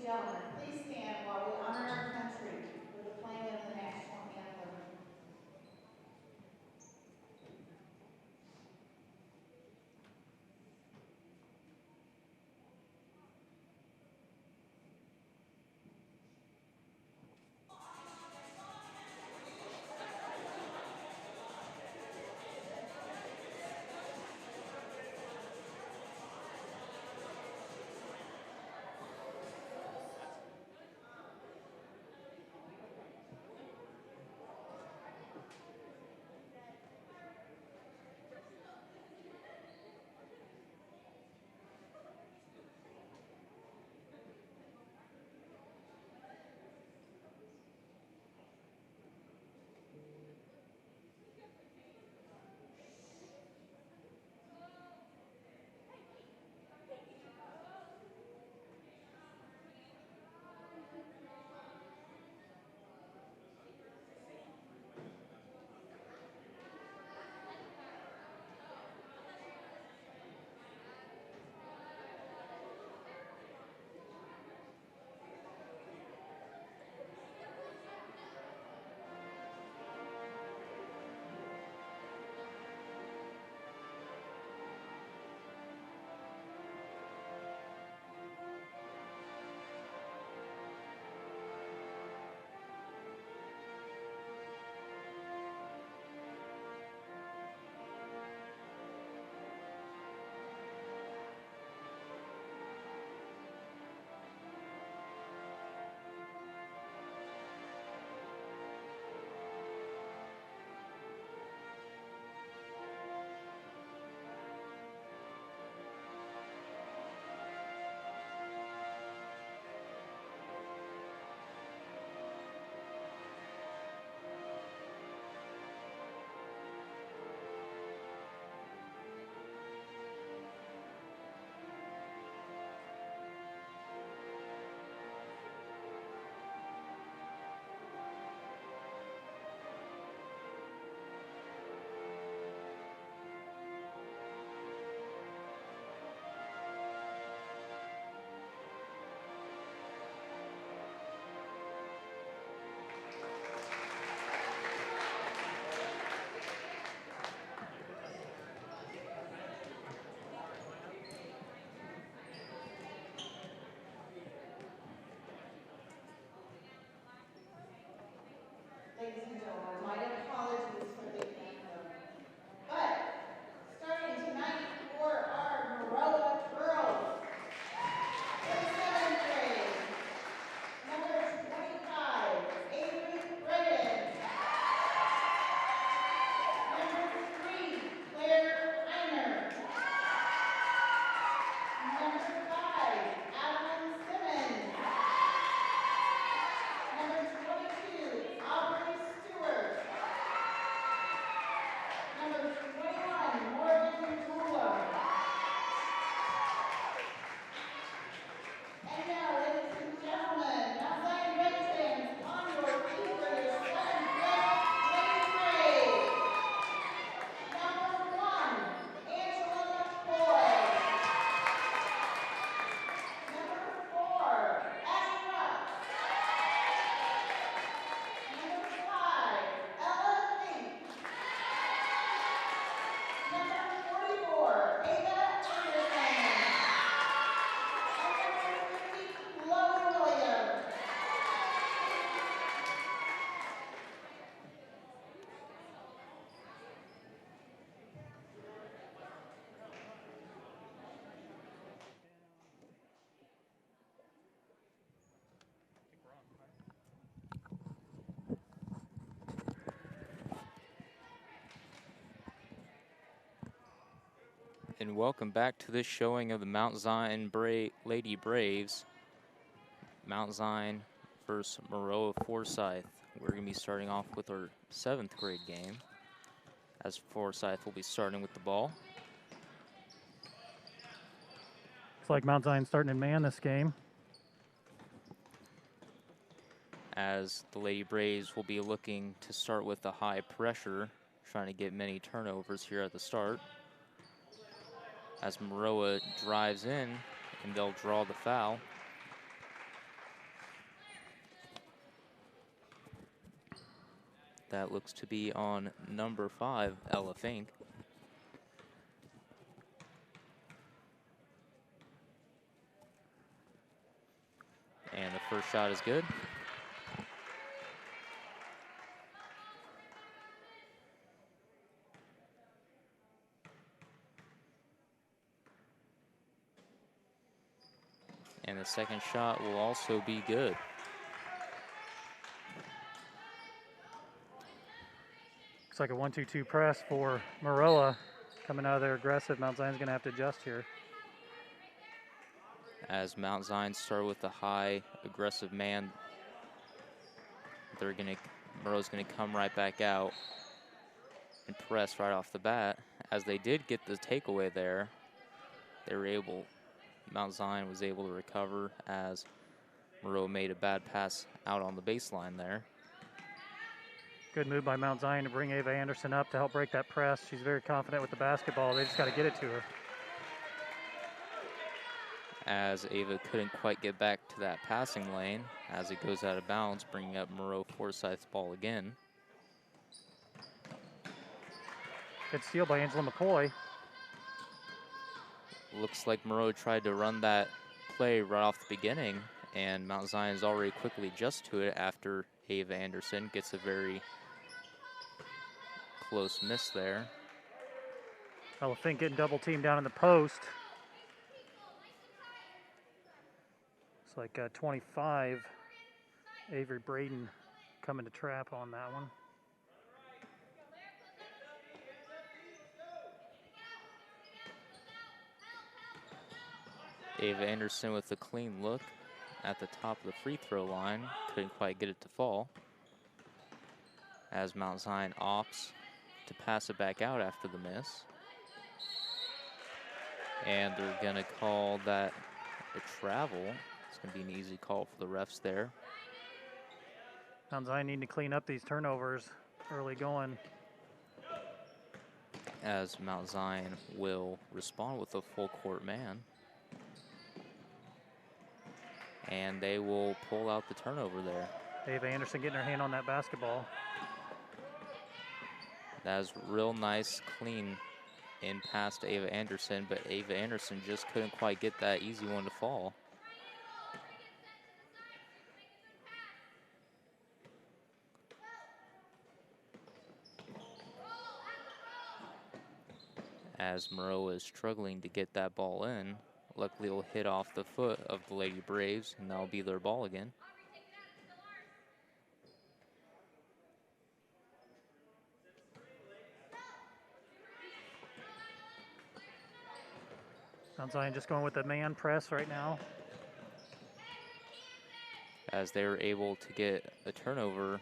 gentlemen, please stand while we honor our country with the playing of the national anthem. Ladies and gentlemen, my apologies for the anthem. But starting tonight for our Maroa girls, the 7th grade, number 25, Avery Brennan. Number 3, Claire Heiner. Number 5, Adeline Simmons. Number 22, Aubrey Stewart. Number 21, Morgan Gula. And now, ladies and gentlemen, Mount Zion Red fans, on your feet for your 7th grade ladies parade. Number 1, Angela McCoy. Number 4, Ashley Rupp. Number 5, Ella Fink. Number 44, Ava Anderson. And number 50, Chloe Williams. And welcome back to this showing of the Mount Zion Lady Braves. Mount Zion versus Maroa-Forsyth. We're going to be starting off with our 7th grade game, as Forsyth will be starting with the ball. Looks like Mount Zion starting in man this game. As the Lady Braves will be looking to start with the high pressure, trying to get many turnovers here at the start. As Maroa drives in, and they'll draw the foul. That looks to be on number 5, Ella Fink. And the first shot is good. And the second shot will also be good. Looks like a 1-2-2 press for Maroa. Coming out of there aggressive. Mount Zion's going to have to adjust here. As Mount Zion start with the high aggressive man, Maroa's gonna come right back out and press right off the bat. As they did get the takeaway there, Mount Zion was able to recover as Maroa made a bad pass out on the baseline there. Good move by Mount Zion to bring Ava Anderson up to help break that press. She's very confident with the basketball. They just got to get it to her. As Ava couldn't quite get back to that passing lane as it goes out of bounds, bringing up Maroa-Forsyth's ball again. Good steal by Angela McCoy. Looks like Maroa tried to run that play right off the beginning, and Mount Zion is already quickly adjusted to it after Ava Anderson gets a very close miss there. Ella Fink getting double teamed down in the post. It's like 25. Avery Braden coming to trap on that one. Ava Anderson with a clean look at the top of the free throw line. Couldn't quite get it to fall. As Mount Zion opts to pass it back out after the miss. And they're gonna call that a travel. It's gonna be an easy call for the refs there. Mount Zion need to clean up these turnovers early going. As Mount Zion will respond with a full court man. And they will pull out the turnover there. Ava Anderson getting her hand on that basketball. That was real nice, clean in past Ava Anderson, but Ava Anderson just couldn't quite get that easy one to fall. As Maroa is struggling to get that ball in. Luckily, it'll hit off the foot of the Lady Braves, and that'll be their ball again. Mount Zion just going with the man press right now. As they were able to get a turnover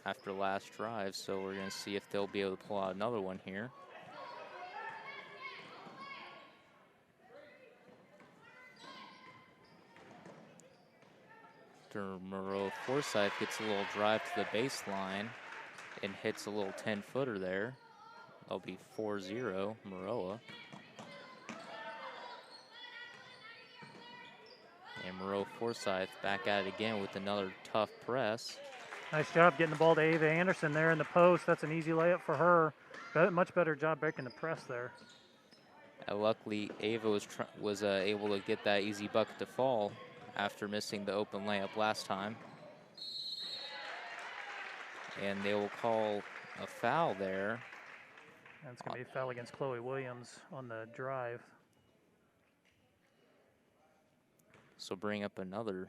after last drive, so we're going to see if they'll be able to pull out another one here. After Maroa-Forsyth gets a little drive to the baseline and hits a little 10-footer there. That'll be 4-0 Maroa. And Maroa-Forsyth back at it again with another tough press. Nice job getting the ball to Ava Anderson there in the post. That's an easy layup for her. Much better job breaking the press there. Luckily, Ava was able to get that easy bucket to fall after missing the open layup last time. And they will call a foul there. And it's going to be a foul against Chloe Williams on the drive. So bring up another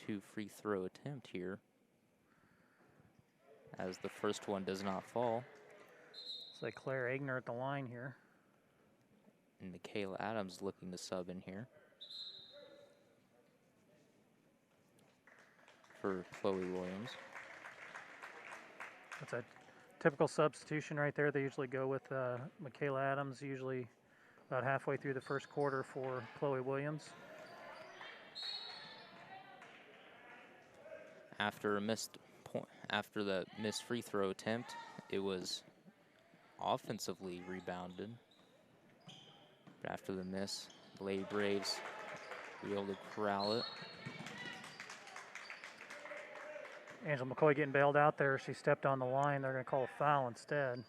2 free throw attempt here, as the first one does not fall. It's like Claire Agner at the line here. And Michaela Adams looking to sub in here for Chloe Williams. That's a typical substitution right there. They usually go with Michaela Adams, usually about halfway through the first quarter for Chloe Williams. After the missed free throw attempt, it was offensively rebounded. But after the miss, the Lady Braves were able to corral it. Angela McCoy getting bailed out there. She stepped on the line. They're going to call a foul instead.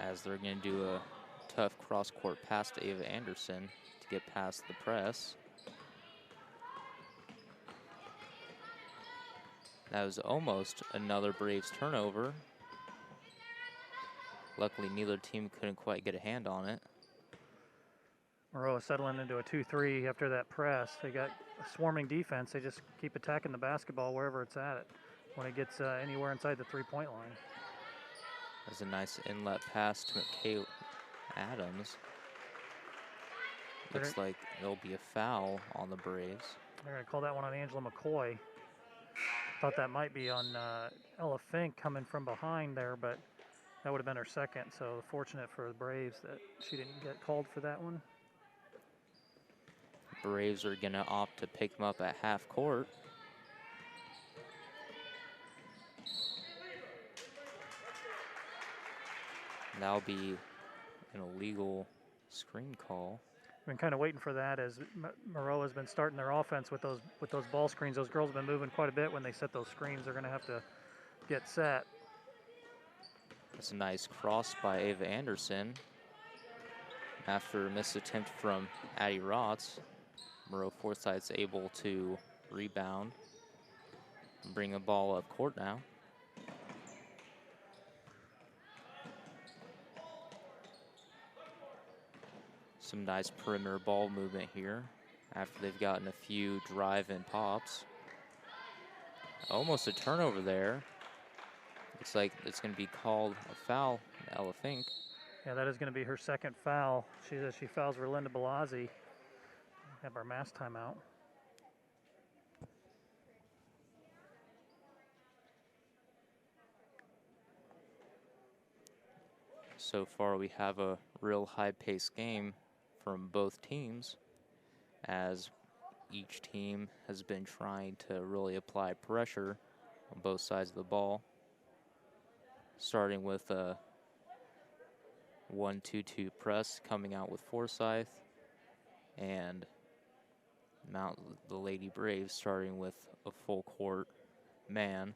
As they're going to do a tough cross-court pass to Ava Anderson to get past the press. That was almost another Braves turnover. Luckily, neither team couldn't quite get a hand on it. Maroa settling into a 2-3 after that press. They got a swarming defense. They just keep attacking the basketball wherever it's at when it gets anywhere inside the three-point line. That's a nice inlet pass to McKay Adams. Looks like there'll be a foul on the Braves. They're going to call that one on Angela McCoy. Thought that might be on Ella Fink coming from behind there, but that would have been her second. So fortunate for the Braves that she didn't get called for that one. Braves are going to opt to pick them up at half court. That'll be an illegal screen call. I've been kind of waiting for that as Maroa's been starting their offense with those ball screens. Those girls have been moving quite a bit when they set those screens. They're going to have to get set. That's a nice cross by Ava Anderson. After a missed attempt from Addie Rotz, Maroa-Forsyth's able to rebound and bring the ball up court now. Some nice perimeter ball movement here after they've gotten a few drive-in pops. Almost a turnover there. Looks like it's going to be called a foul, Ella Fink. Yeah, that is going to be her second foul. She fouls Relinda Balazzi. Have our mass timeout. So far, we have a real high-paced game from both teams, as each team has been trying to really apply pressure on both sides of the ball. Starting with a 1-2-2 press coming out with Forsyth, and the Lady Braves starting with a full court man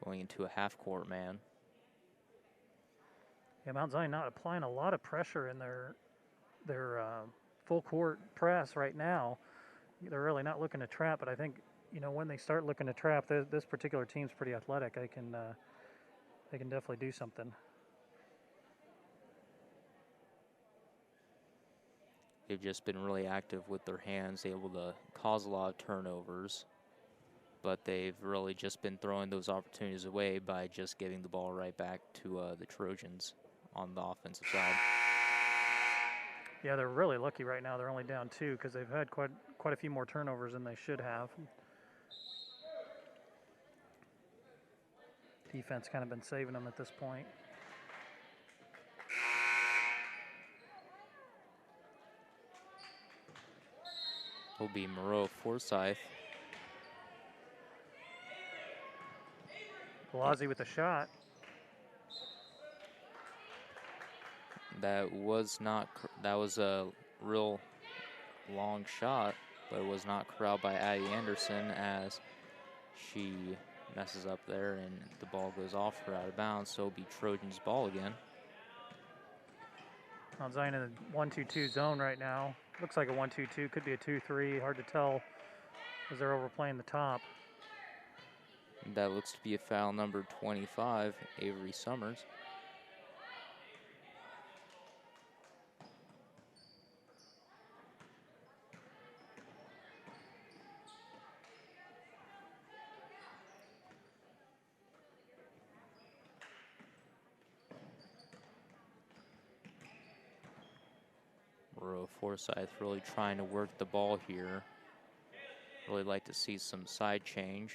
going into a half court man. Yeah, Mount Zion not applying a lot of pressure in their full court press right now. They're really not looking to trap, but I think, you know, when they start looking to trap, this particular team's pretty athletic. They can definitely do something. They've just been really active with their hands, able to cause a lot of turnovers, but they've really just been throwing those opportunities away by just giving the ball right back to the Trojans on the offensive side. Yeah, they're really lucky right now. They're only down 2 because they've had quite a few more turnovers than they should have. Defense kind of been saving them at this point. Will be Maroa-Forsyth. Balazzi with a shot. That was a real long shot, but it was not corralled by Addie Anderson as she messes up there and the ball goes off her out of bounds, so it'll be Trojans ball again. Mount Zion in the 1-2-2 zone right now. Looks like a 1-2-2, could be a 2-3, hard to tell as they're overplaying the top. That looks to be a foul number 25, Avery Summers. Maroa-Forsyth really trying to work the ball here. Really like to see some side change.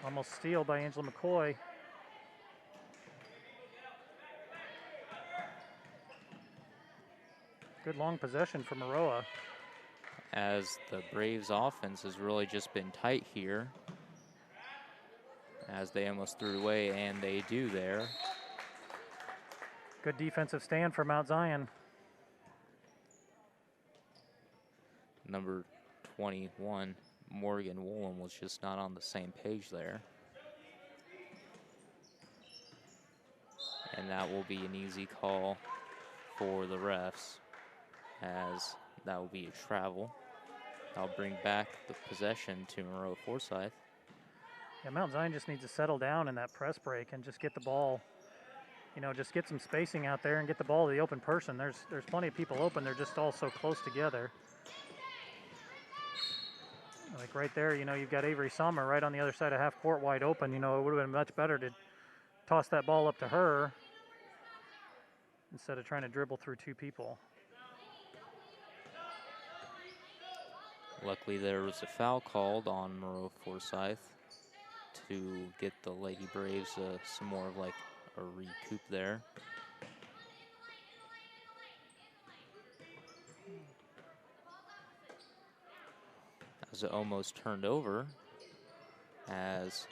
Almost steal by Angela McCoy. Good long possession for Maroa. As the Braves offense has really just been tight here. as they almost threw it away, and they do there. Good defensive stand for Mount Zion. Number 21, Morgan Woolen, was just not on the same page there. And that will be an easy call for the refs, as that will be a travel. That'll bring back the possession to Maroa-Forsyth. Yeah, Mount Zion just needs to settle down in that press break and just get the ball, you know, just get some spacing out there and get the ball to the open person. There's plenty of people open. They're just all so close together. Like right there, you know, you've got Avery Sommer right on the other side of half court wide open. You know, it would have been much better to toss that ball up to her instead of trying to dribble through two people. Luckily, there was a foul called on Maroa-Forsyth to get the Lady Braves some more of like a recoup there. As it almost turned over, as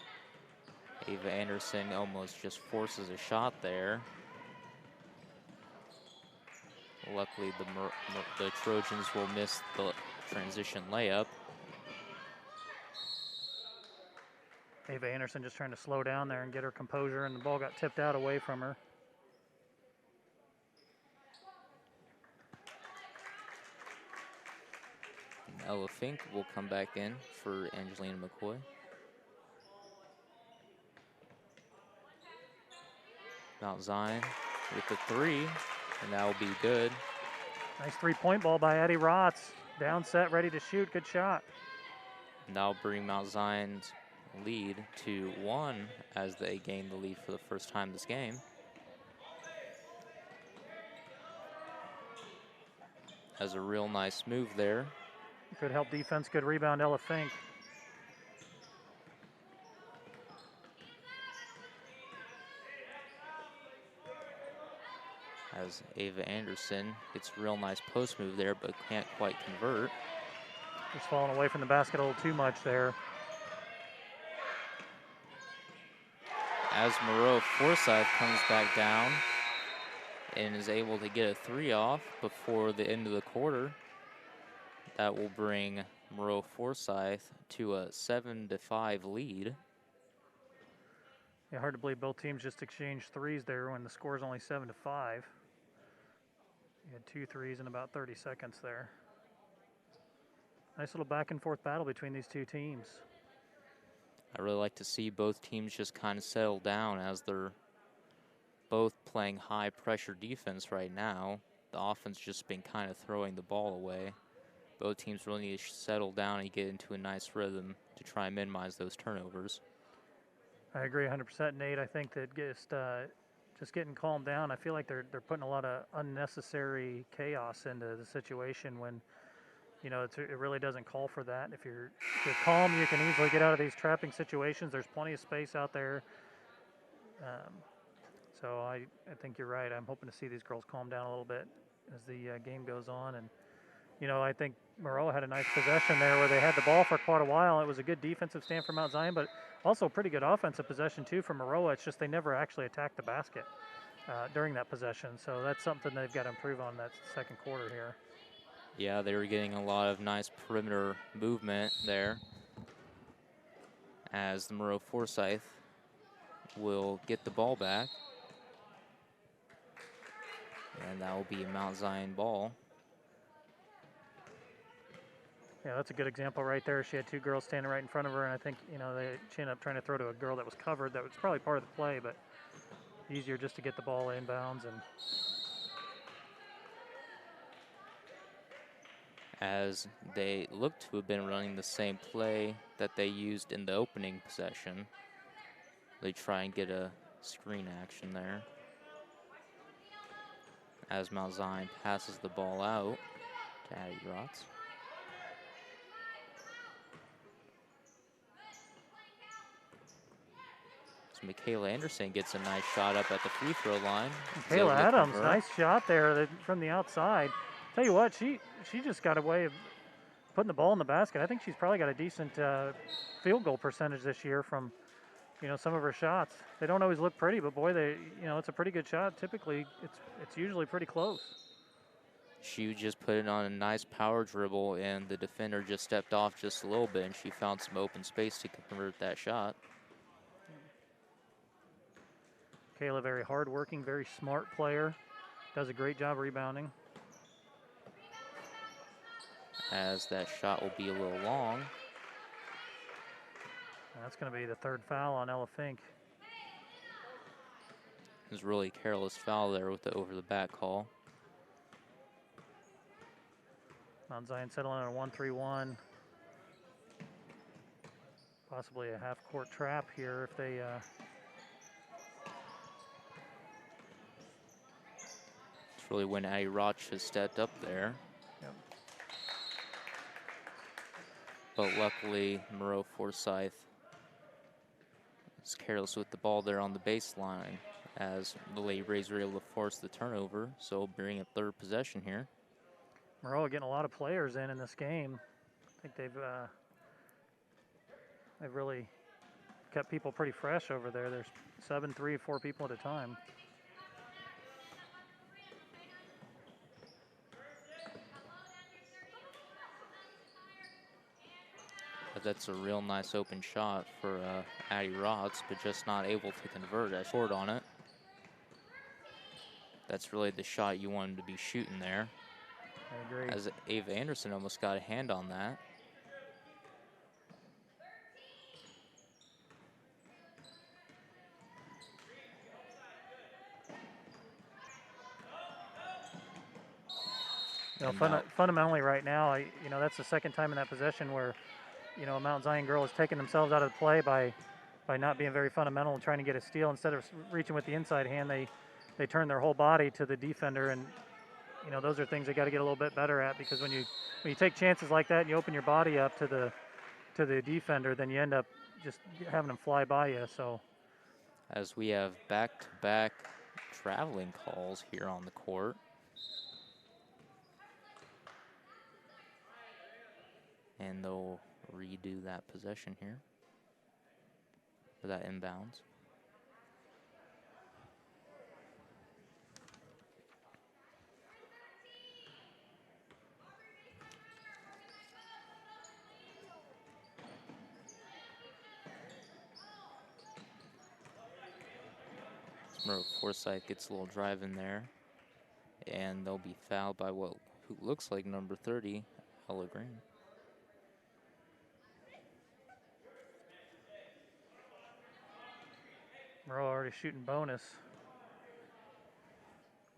Ava Anderson almost just forces a shot there. Luckily, the Trojans will miss the transition layup. Ava Anderson just trying to slow down there and get her composure, and the ball got tipped out away from her. And Ella Fink will come back in for Angelina McCoy. Mount Zion with the three, and that will be good. Nice three-point ball by Addie Rotz. Down set, ready to shoot. Good shot. And that'll bring Mount Zion's lead to 1 as they gain the lead for the first time this game. Has a real nice move there. Good help defense, good rebound, Ella Fink. As Ava Anderson gets a real nice post move there, but can't quite convert. Just falling away from the basket a little too much there. As Maroa-Forsyth comes back down and is able to get a three off before the end of the quarter, that will bring Maroa-Forsyth to a 7-5 lead. Yeah, hard to believe both teams just exchanged threes there when the score is only 7-5. You had 2 threes in about 30 seconds there. Nice little back and forth battle between these two teams. I really like to see both teams just kind of settle down, as they're both playing high pressure defense right now. The offense just been kind of throwing the ball away. Both teams really need to settle down and get into a nice rhythm to try and minimize those turnovers. I agree 100%, Nate. I think that just getting calmed down, I feel like they're putting a lot of unnecessary chaos into the situation when, you know, it really doesn't call for that. If you're calm, you can easily get out of these trapping situations. There's plenty of space out there. So I think you're right. I'm hoping to see these girls calm down a little bit as the game goes on. And, you know, I think Maroa had a nice possession there where they had the ball for quite a while. It was a good defensive stand for Mount Zion, but also a pretty good offensive possession, too, for Maroa. It's just they never actually attacked the basket during that possession. So that's something they've got to improve on that second quarter here. Yeah, they were getting a lot of nice perimeter movement there, as the Maroa-Forsyth will get the ball back. And that will be a Mount Zion ball. Yeah, that's a good example right there. She had 2 girls standing right in front of her, and I think, you know, she ended up trying to throw to a girl that was covered. That was probably part of the play, but easier just to get the ball inbounds. And as they look to have been running the same play that they used in the opening possession, they try and get a screen action there. As Mount Zion passes the ball out to Addie Rotz. So Michaela Anderson gets a nice shot up at the free throw line. Michaela Adams, nice shot there from the outside. Tell you what, she just got a way of putting the ball in the basket. I think she's probably got a decent field goal percentage this year from you know, some of her shots. They don't always look pretty, but boy, it's a pretty good shot. Typically, it's usually pretty close. She just put it on a nice power dribble, and the defender just stepped off just a little bit, and she found some open space to convert that shot. Kayla, very hardworking, very smart player. Does a great job rebounding. As that shot will be a little long. And that's going to be the third foul on Ella Fink. It was really a careless foul there with the over-the-back call. Mount Zion settling on a 1-3-1. Possibly a half-court trap here if they... It's really when Addie Roch has stepped up there. Yep. But luckily, Maroa-Forsyth is careless with the ball there on the baseline as the Lady Braves were able to force the turnover. So bring a third possession here. Maroa getting a lot of players in this game. I think they've really kept people pretty fresh over there. There's 7, 3, 4 people at a time. But that's a real nice open shot for Addie Rods, but just not able to convert as short on it. That's really the shot you wanted to be shooting there. I agree. As Ava Anderson almost got a hand on that. You know, fundamentally right now, that's the second time in that possession where, a Mount Zion girl has taken themselves out of the play by not being very fundamental and trying to get a steal. Instead of reaching with the inside hand, they turn their whole body to the defender, and those are things they got to get a little bit better at, because when you take chances like that and you open your body up to the defender, then you end up just having them fly by you. So, as we have back-to-back traveling calls here on the court. And they'll redo that possession here for that inbounds. Maroa-Forsyth gets a little drive in there, and they'll be fouled by who looks like number 30, Ella Green. Maroa already shooting bonus.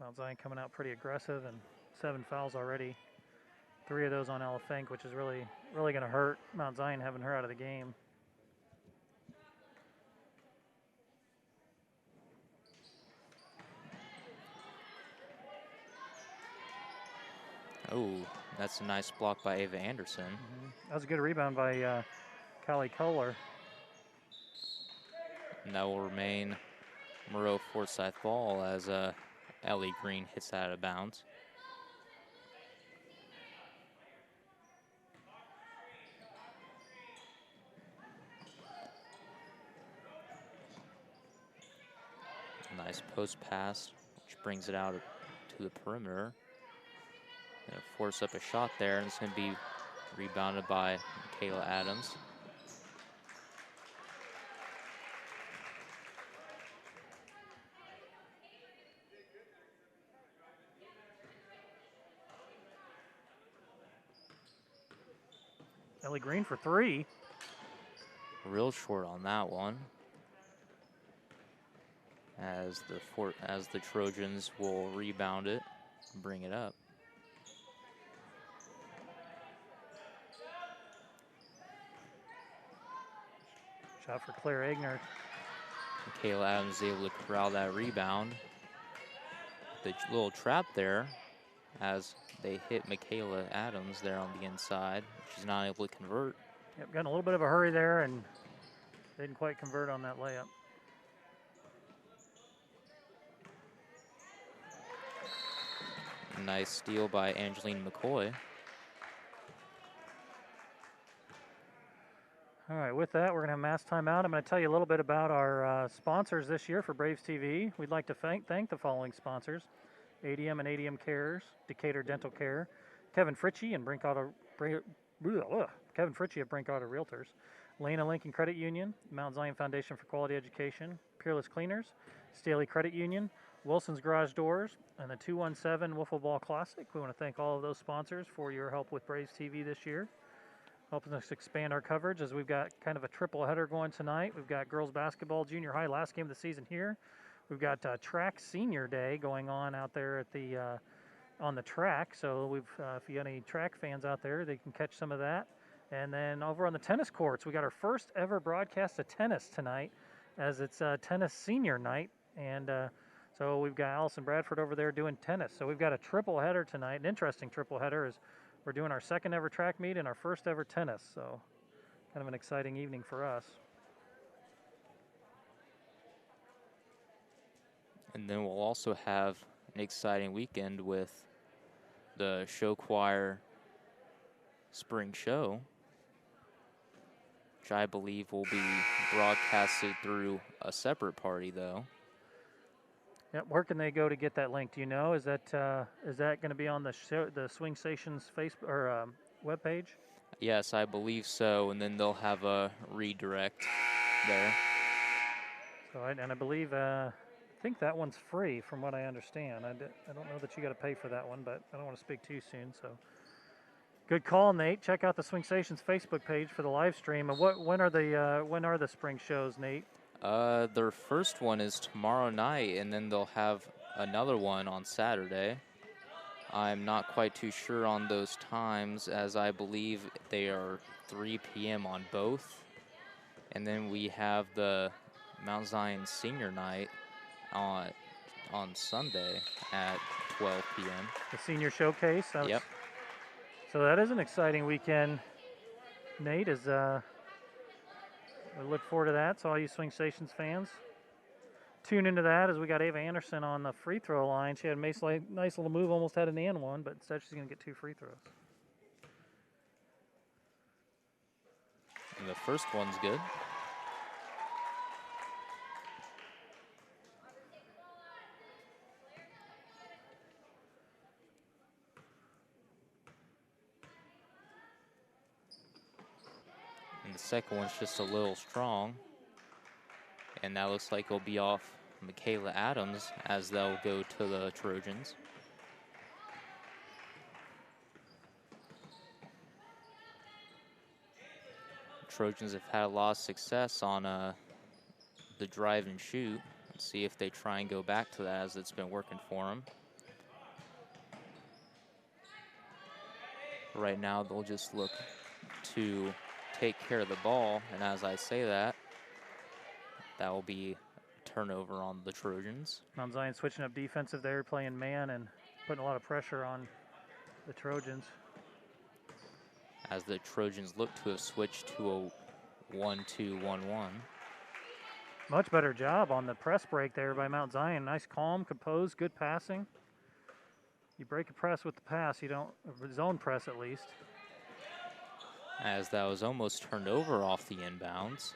Mount Zion coming out pretty aggressive, and 7 fouls already. 3 of those on Ella Fink, which is really going to hurt Mount Zion having her out of the game. Oh, that's a nice block by Ava Anderson. That was a good rebound by Callie Kohler. And that will remain Maroa-Forsyth ball as Ellie Green hits that out of bounds. Nice post pass, which brings it out to the perimeter. Gonna force up a shot there, and it's gonna be rebounded by Michaela Adams. Ellie Green for 3. Real short on that one. As the Trojans will rebound it, and bring it up. Shot for Claire Egner. Michaela Adams is able to corral that rebound. The little trap there as they hit Michaela Adams there on the inside. She's not able to convert. Yep, got in a little bit of a hurry there and didn't quite convert on that layup. Nice steal by Angeline McCoy. All right, with that, we're going to have mass timeout. I'm going to tell you a little bit about our sponsors this year for Braves TV. We'd like to thank the following sponsors: ADM and ADMCares, Decatur Dental Care, Kevin Fritzsche and Brinkoetter Realtors, Lena Lincoln Credit Union, Mount Zion Foundation for Quality Education, Peerless Cleaners, Staley Credit Union, Wilson's Garage Doors, and the 217 Wiffleball Classic. We want to thank all of those sponsors for your help with Braves TV this year, helping us expand our coverage as we've got kind of a triple header going tonight. We've got girls basketball, junior high, last game of the season here. We've got track senior day going on out there at the on the track. So if you got any track fans out there, they can catch some of that. And then over on the tennis courts, we got our first ever broadcast of tennis tonight, as it's tennis senior night. And so we've got Allison Bradford over there doing tennis. So we've got a triple header tonight. An interesting triple header is we're doing our second ever track meet and our first ever tennis. So kind of an exciting evening for us. And then we'll also have an exciting weekend with the show choir spring show, which I believe will be broadcasted through a separate party, though. Yep. Where can they go to get that link? Do you know? Is that going to be on the Swing Station's Facebook or webpage? Yes, I believe so. And then they'll have a redirect there. So I believe I think that one's free, from what I understand. I don't know that you got to pay for that one, but I don't want to speak too soon. So good call, Nate. Check out the Swing Station's Facebook page for the live stream. And when are the spring shows, Nate? Their first one is tomorrow night, and then they'll have another one on Saturday. I'm not quite too sure on those times, as I believe they are 3 p.m. on both. And then we have the Mount Zion Senior Night on Sunday at 12 p.m. The senior showcase. Yep. So that is an exciting weekend, Nate. We look forward to that. So all you Swing Stations fans, tune into that, as we got Ava Anderson on the free throw line. She had a nice little move, almost had an and one, but instead she's going to get 2 free throws. And the first one's good. And the second one's just a little strong. And that looks like it'll be off Michaela Adams, as they'll go to the Trojans. Trojans have had a lot of success on the drive and shoot. Let's see if they try and go back to that, as it's been working for them. Right now, they'll just look to take care of the ball, and as I say that, that will be a turnover on the Trojans. Mount Zion switching up defensive there, playing man and putting a lot of pressure on the Trojans. As the Trojans look to have switched to a 1-2-1-1. Much better job on the press break there by Mount Zion. Nice, calm, composed, good passing. You break a press with the pass, you don't, zone press at least. As that was almost turned over off the inbounds.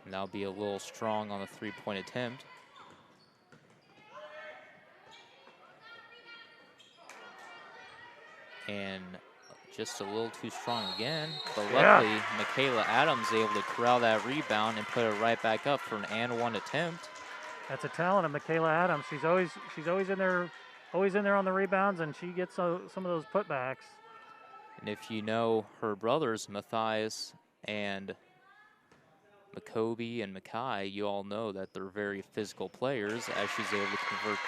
And that'll be a little strong on the three-point attempt. And just a little too strong again. But luckily, Michaela Adams able to corral that rebound and put it right back up for an and one attempt. That's a talent of Michaela Adams. She's always in there on the rebounds, and she gets some of those putbacks. And if you know her brothers, Matthias and McCoby and Mackay, you all know that they're very physical players, as she's able to convert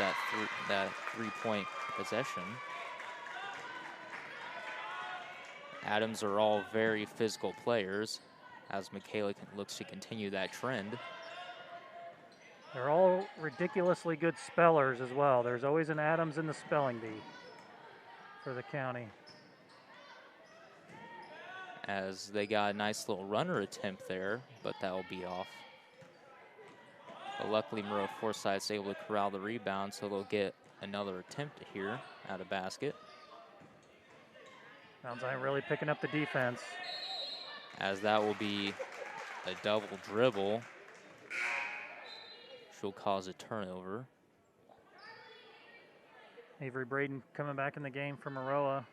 that three-point possession. Adams are all very physical players, as Michaela looks to continue that trend. They're all ridiculously good spellers as well. There's always an Adams in the spelling bee for the county. As they got a nice little runner attempt there, but that will be off. But luckily, Maroa-Forsyth's able to corral the rebound, so they'll get another attempt here at a basket. Mount Zion really picking up the defense. As that will be a double dribble. She'll cause a turnover. Avery Braden coming back in the game for Maroa.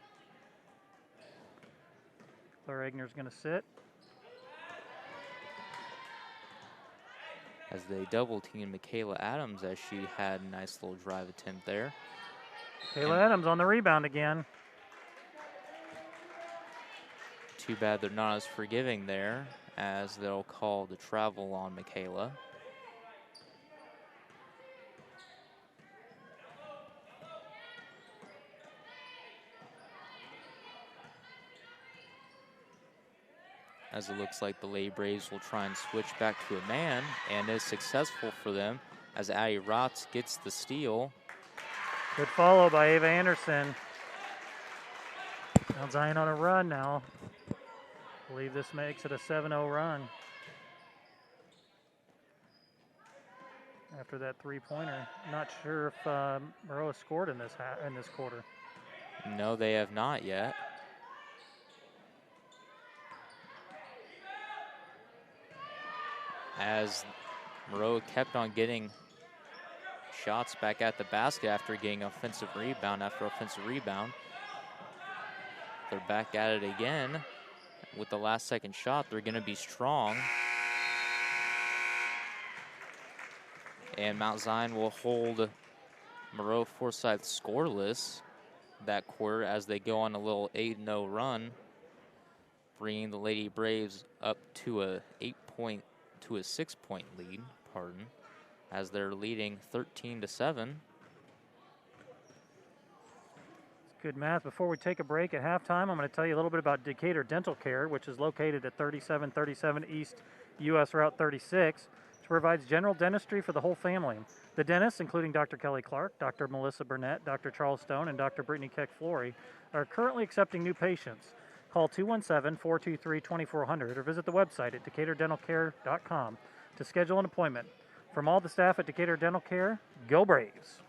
Claire Egner's going to sit. As they double team Michaela Adams, as she had a nice little drive attempt there. Kayla Adams on the rebound again. Too bad they're not as forgiving there, as they'll call the travel on Michaela. As it looks like the Lady Braves will try and switch back to a man, and is successful for them as Addie Rotz gets the steal. Good follow by Ava Anderson. Mount Zion on a run now. I believe this makes it a 7-0 run. After that three-pointer, not sure if Maroa scored in this quarter. No, they have not yet. As Maroa kept on getting shots back at the basket after getting offensive rebound after offensive rebound. They're back at it again with the last second shot. They're going to be strong. And Mount Zion will hold Maroa-Forsyth scoreless that quarter as they go on a little 8-0 run, bringing the Lady Braves up to a 6-point lead, as they're leading 13-7. Good math. Before we take a break at halftime, I'm going to tell you a little bit about Decatur Dental Care, which is located at 3737 East US Route 36, which provides general dentistry for the whole family. The dentists, including Dr. Kelly Clark, Dr. Melissa Burnett, Dr. Charles Stone, and Dr. Brittany Keck-Flory, are currently accepting new patients. Call 217-423-2400 or visit the website at decaturdentalcare.com to schedule an appointment. From all the staff at Decatur Dental Care, go Braves!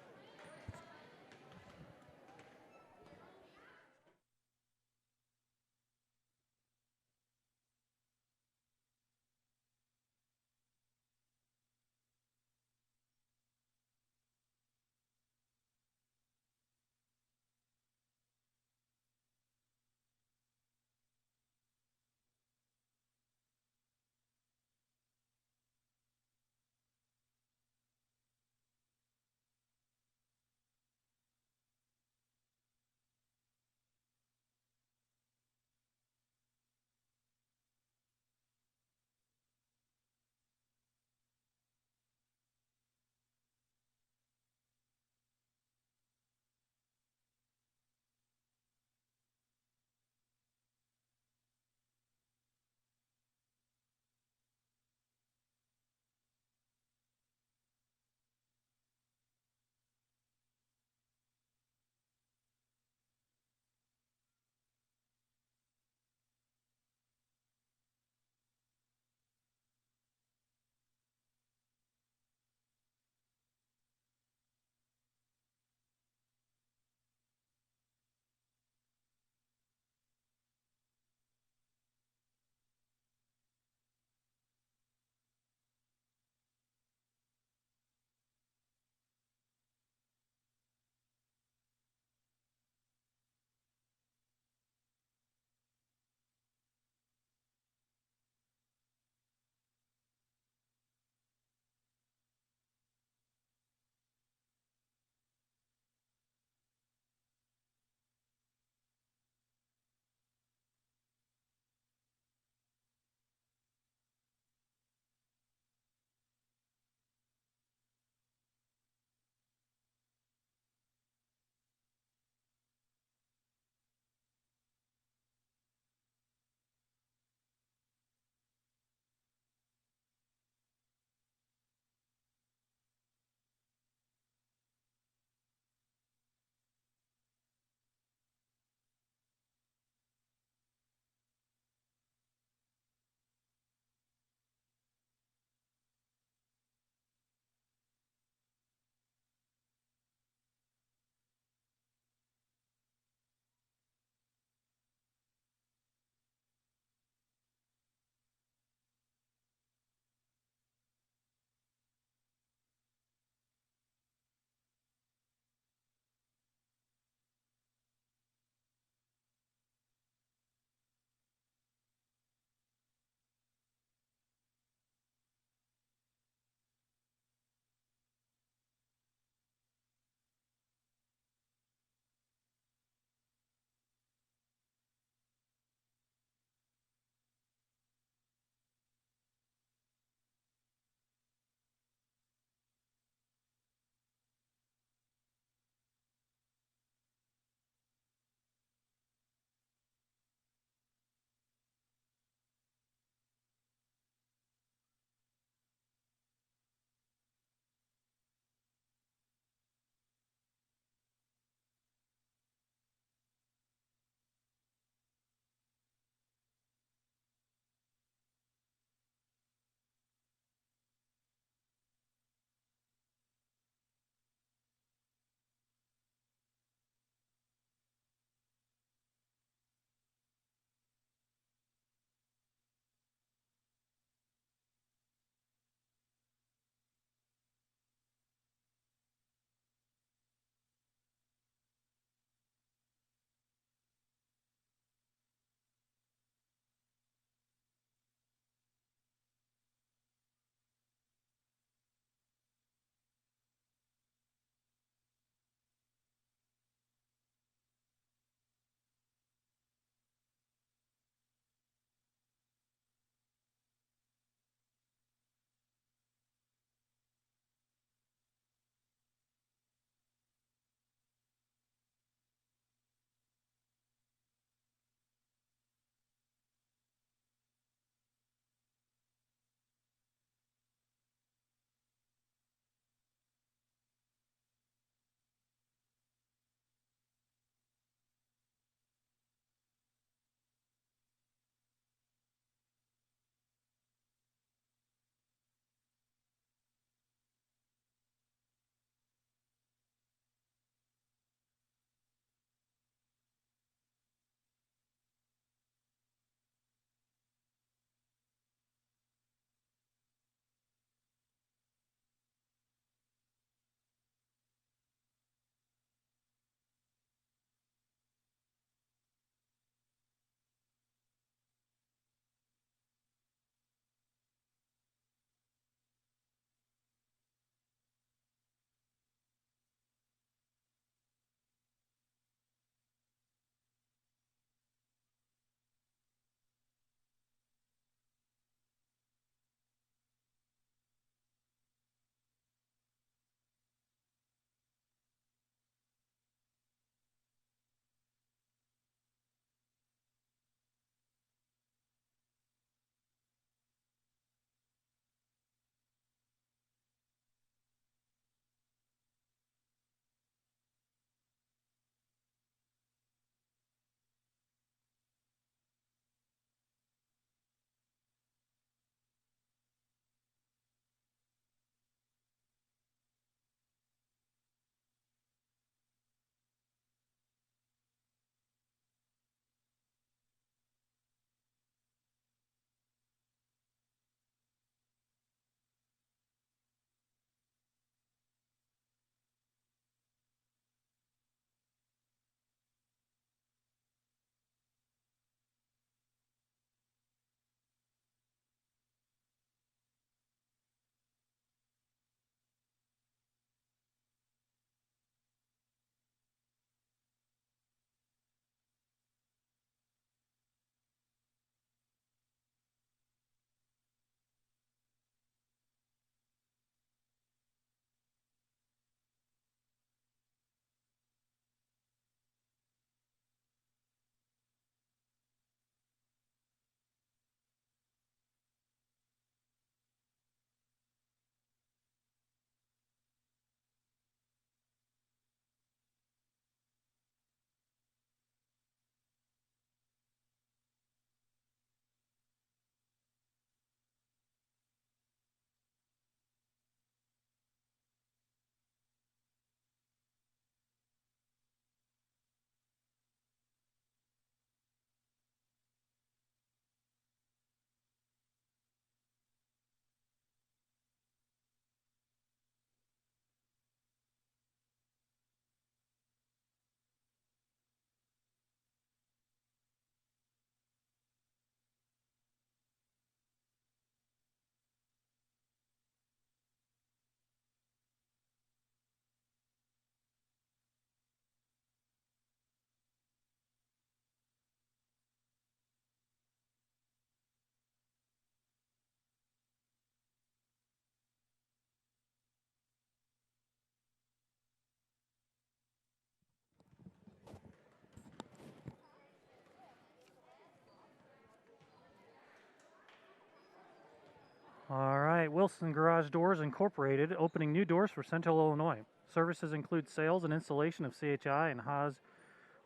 by Wilson Garage Doors Incorporated, opening new doors for Central Illinois. Services include sales and installation of CHI and Haas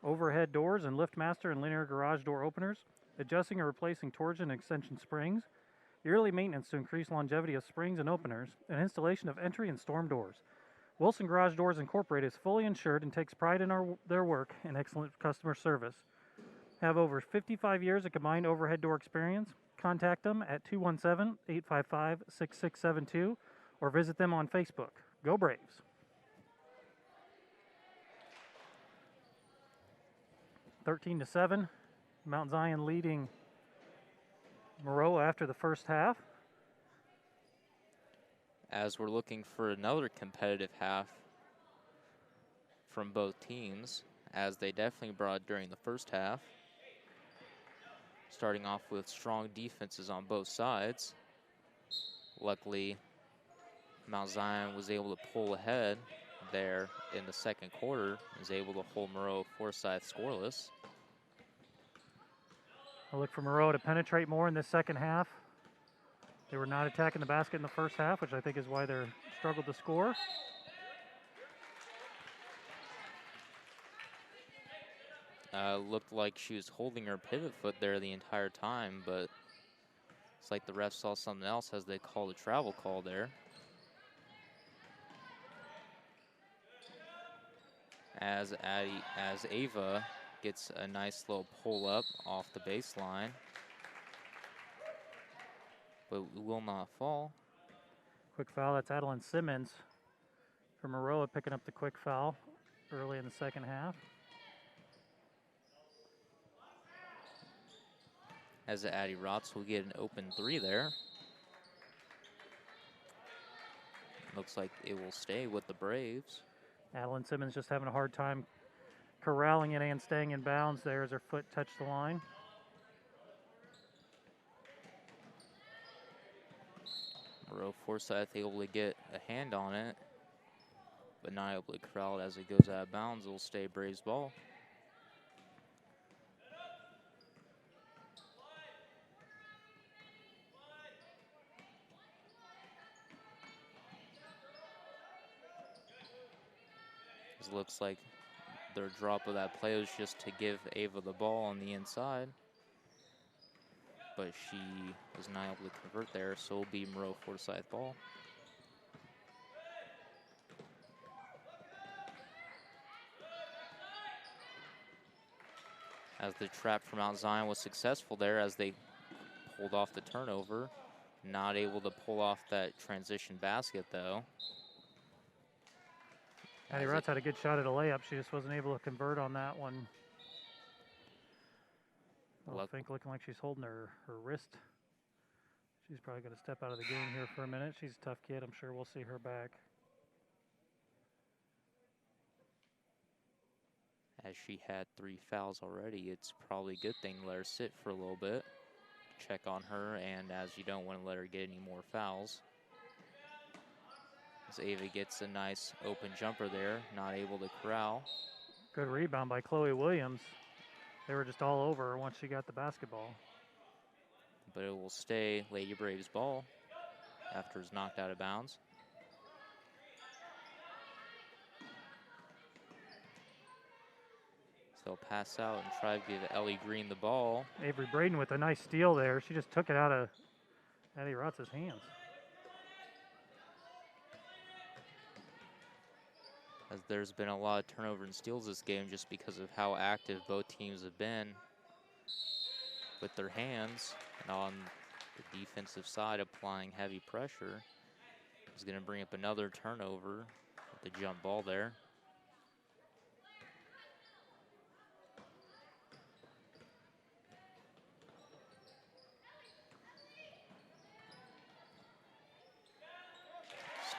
overhead doors and LiftMaster and linear garage door openers, adjusting or replacing torsion and extension springs, yearly maintenance to increase longevity of springs and openers, and installation of entry and storm doors. Wilson Garage Doors Incorporated is fully insured and takes pride in their work and excellent customer service. Have over 55 years of combined overhead door experience. Contact them at 217-855-6672 or visit them on Facebook. Go Braves! 13-7, Mount Zion leading Maroa after the first half. As we're looking for another competitive half from both teams, as they definitely brought during the first half. Starting off with strong defenses on both sides. Luckily, Mount Zion was able to pull ahead there in the second quarter, was able to hold Maroa-Forsyth scoreless. I look for Maroa to penetrate more in this second half. They were not attacking the basket in the first half, which I think is why they struggled to score. Looked like she was holding her pivot foot there the entire time, but it's like the ref saw something else as they called a travel call there. As Ava gets a nice little pull up off the baseline, but will not fall. Quick foul, that's Adeline Simmons for Maroa, picking up the quick foul early in the second half. As Addie Rotz will get an open three there. Looks like it will stay with the Braves. Adeline Simmons just having a hard time corralling it and staying in bounds there as her foot touched the line. Maroa-Forsyth able to get a hand on it, but not able to corral it as it goes out of bounds. It will stay Braves ball. It looks like their drop of that play was just to give Ava the ball on the inside, but she was not able to convert there, so it'll be Maroa-Forsyth ball. As the trap from Mount Zion was successful there as they pulled off the turnover. Not able to pull off that transition basket though. Addie Rotz had a good shot at a layup. She just wasn't able to convert on that one. I think looking like she's holding her wrist. She's probably going to step out of the game here for a minute. She's a tough kid. I'm sure we'll see her back. As she had 3 fouls already, it's probably a good thing to let her sit for a little bit. Check on her, and as you don't want to let her get any more fouls. As Ava gets a nice open jumper there, not able to corral. Good rebound by Chloe Williams. They were just all over her once she got the basketball. But it will stay Lady Braves ball after it's knocked out of bounds. So they'll pass out and try to give Ellie Green the ball. Avery Braden with a nice steal there. She just took it out of Addie Rotz's hands. As there's been a lot of turnover and steals this game just because of how active both teams have been with their hands. And on the defensive side, applying heavy pressure is going to bring up another turnover with the jump ball there.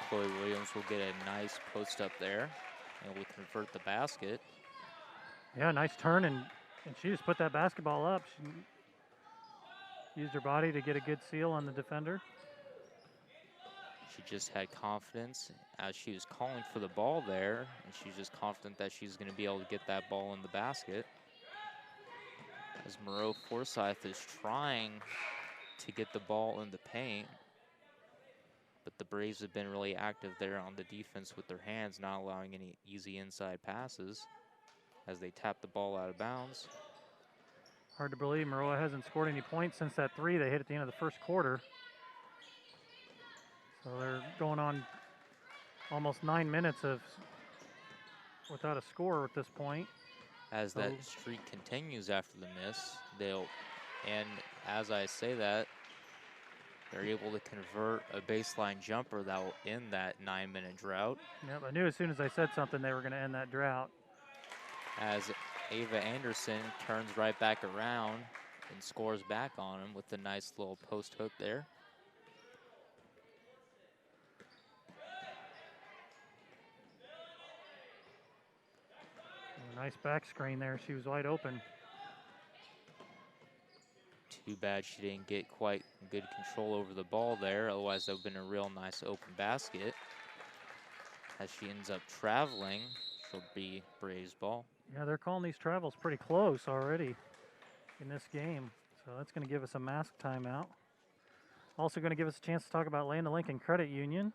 Chloe Williams will get a nice post up there and will convert the basket. Yeah, nice turn, and she just put that basketball up. She used her body to get a good seal on the defender. She just had confidence as she was calling for the ball there, and she's just confident that she's going to be able to get that ball in the basket. As Maroa-Forsyth is trying to get the ball in the paint. but the Braves have been really active there on the defense with their hands, not allowing any easy inside passes as they tap the ball out of bounds. Hard to believe Maroa hasn't scored any points since that 3 they hit at the end of the first quarter. So they're going on almost 9 minutes of without a score at this point. As that streak continues after the miss, and as I say that, they're able to convert a baseline jumper that will end that 9-minute drought. Yep, I knew as soon as I said something they were going to end that drought. As Ava Anderson turns right back around and scores back on him with a nice little post hook there. A nice back screen there. She was wide open. Too bad she didn't get quite good control over the ball there. Otherwise, that would have been a real nice open basket. As she ends up traveling, she'll be Braves ball. Yeah, they're calling these travels pretty close already in this game. So that's going to give us a mask timeout. Also going to give us a chance to talk about Land of Lincoln Credit Union.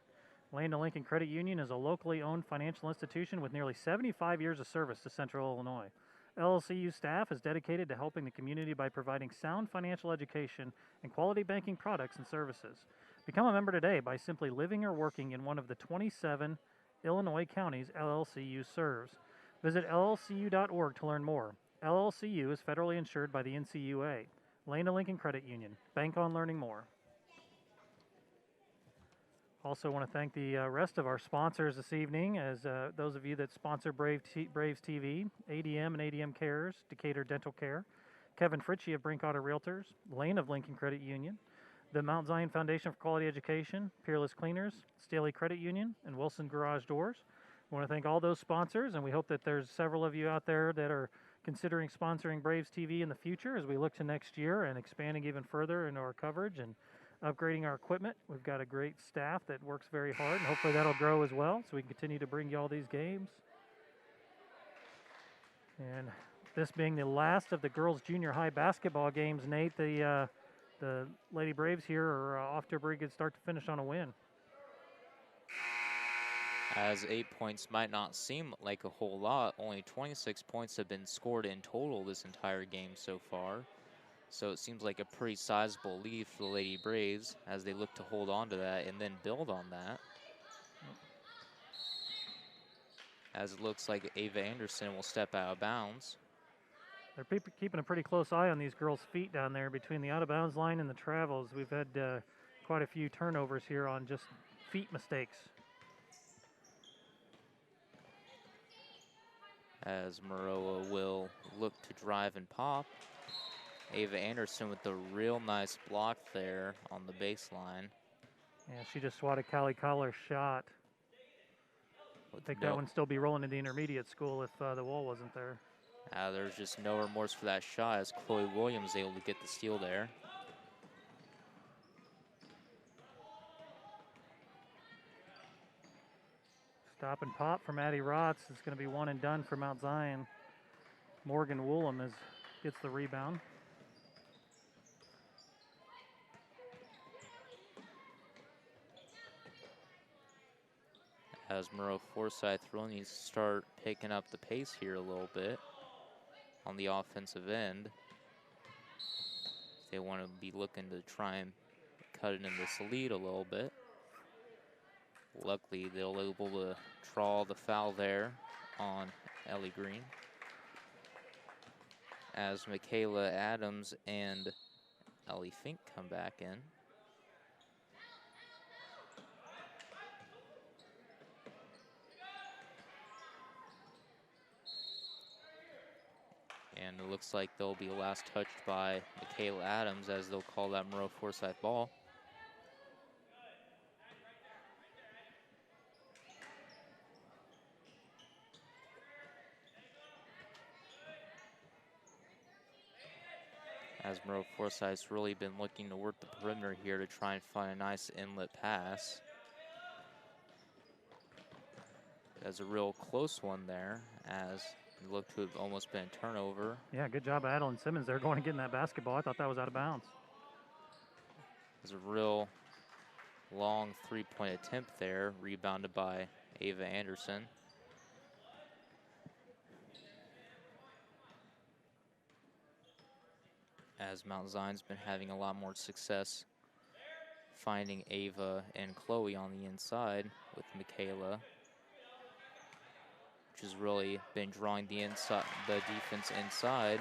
Land of Lincoln Credit Union is a locally owned financial institution with nearly 75 years of service to Central Illinois. LLCU staff is dedicated to helping the community by providing sound financial education and quality banking products and services. Become a member today by simply living or working in one of the 27 Illinois counties LLCU serves. Visit llcu.org to learn more. LLCU is federally insured by the NCUA. Land of Lincoln Credit Union. Bank on learning more. Also want to thank the rest of our sponsors this evening, as those of you that sponsor Braves TV, ADM and ADMCares, Decatur Dental Care, Kevin Fritzsche of Brinkoetter Realtors, Land of Lincoln Credit Union, the Mount Zion Foundation for Quality Education, Peerless Cleaners, Staley Credit Union, and Wilson Garage Doors. We want to thank all those sponsors, and we hope that there's several of you out there that are considering sponsoring Braves TV in the future as we look to next year and expanding even further into our coverage and upgrading our equipment. We've got a great staff that works very hard, and hopefully that'll grow as well so we can continue to bring you all these games. And this being the last of the girls junior high basketball games, Nate, the Lady Braves here are off to a pretty good start to finish on a win. As 8 points might not seem like a whole lot, only 26 points have been scored in total this entire game so far. So it seems like a pretty sizable lead for the Lady Braves as they look to hold on to that and then build on that. As it looks like Ava Anderson will step out of bounds. They're keeping a pretty close eye on these girls' feet down there between the out-of-bounds line and the travels. We've had quite a few turnovers here on just feet mistakes. As Maroa will look to drive and pop. Ava Anderson with the real nice block there on the baseline. Yeah, she just swatted Callie Collar's shot. I think that would still be rolling into intermediate school if the wall wasn't there. There's just no remorse for that shot as Chloe Williams able to get the steal there. Stop and pop from Addie Rotz. It's going to be one and done for Mount Zion. Morgan Woolham gets the rebound. As Maroa-Forsyth really needs to start picking up the pace here a little bit on the offensive end. They want to be looking to try and cut it in this lead a little bit. Luckily, they'll able to draw the foul there on Ellie Green. As Michaela Adams and Ellie Fink come back in. And it looks like they'll be last touched by Michaela Adams as they'll call that Maroa-Forsyth ball. As Maroa-Forsyth's really been looking to work the perimeter here to try and find a nice inlet pass. There's a real close one there as it looked to have almost been a turnover. Yeah, good job, Adeline Simmons there going and getting that basketball. I thought that was out of bounds. There's a real long three-point attempt there, rebounded by Ava Anderson. As Mount Zion's been having a lot more success finding Ava and Chloe on the inside with Michaela, which has really been drawing the defense inside.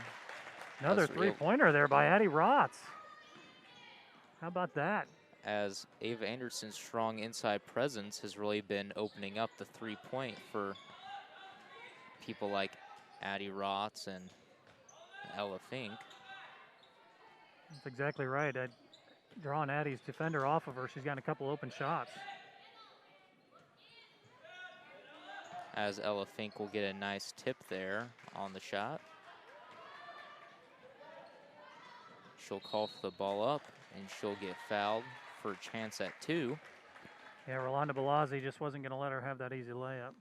Another three-pointer there by Addie Rotz. How about that? As Ava Anderson's strong inside presence has really been opening up the three-point for people like Addie Rotz and Ella Fink. That's exactly right. Drawing Addie's defender off of her. She's got a couple open shots. As Ella Fink will get a nice tip there on the shot. She'll call for the ball up, and she'll get fouled for a chance at 2. Yeah, Rolanda Balazzi just wasn't going to let her have that easy layup.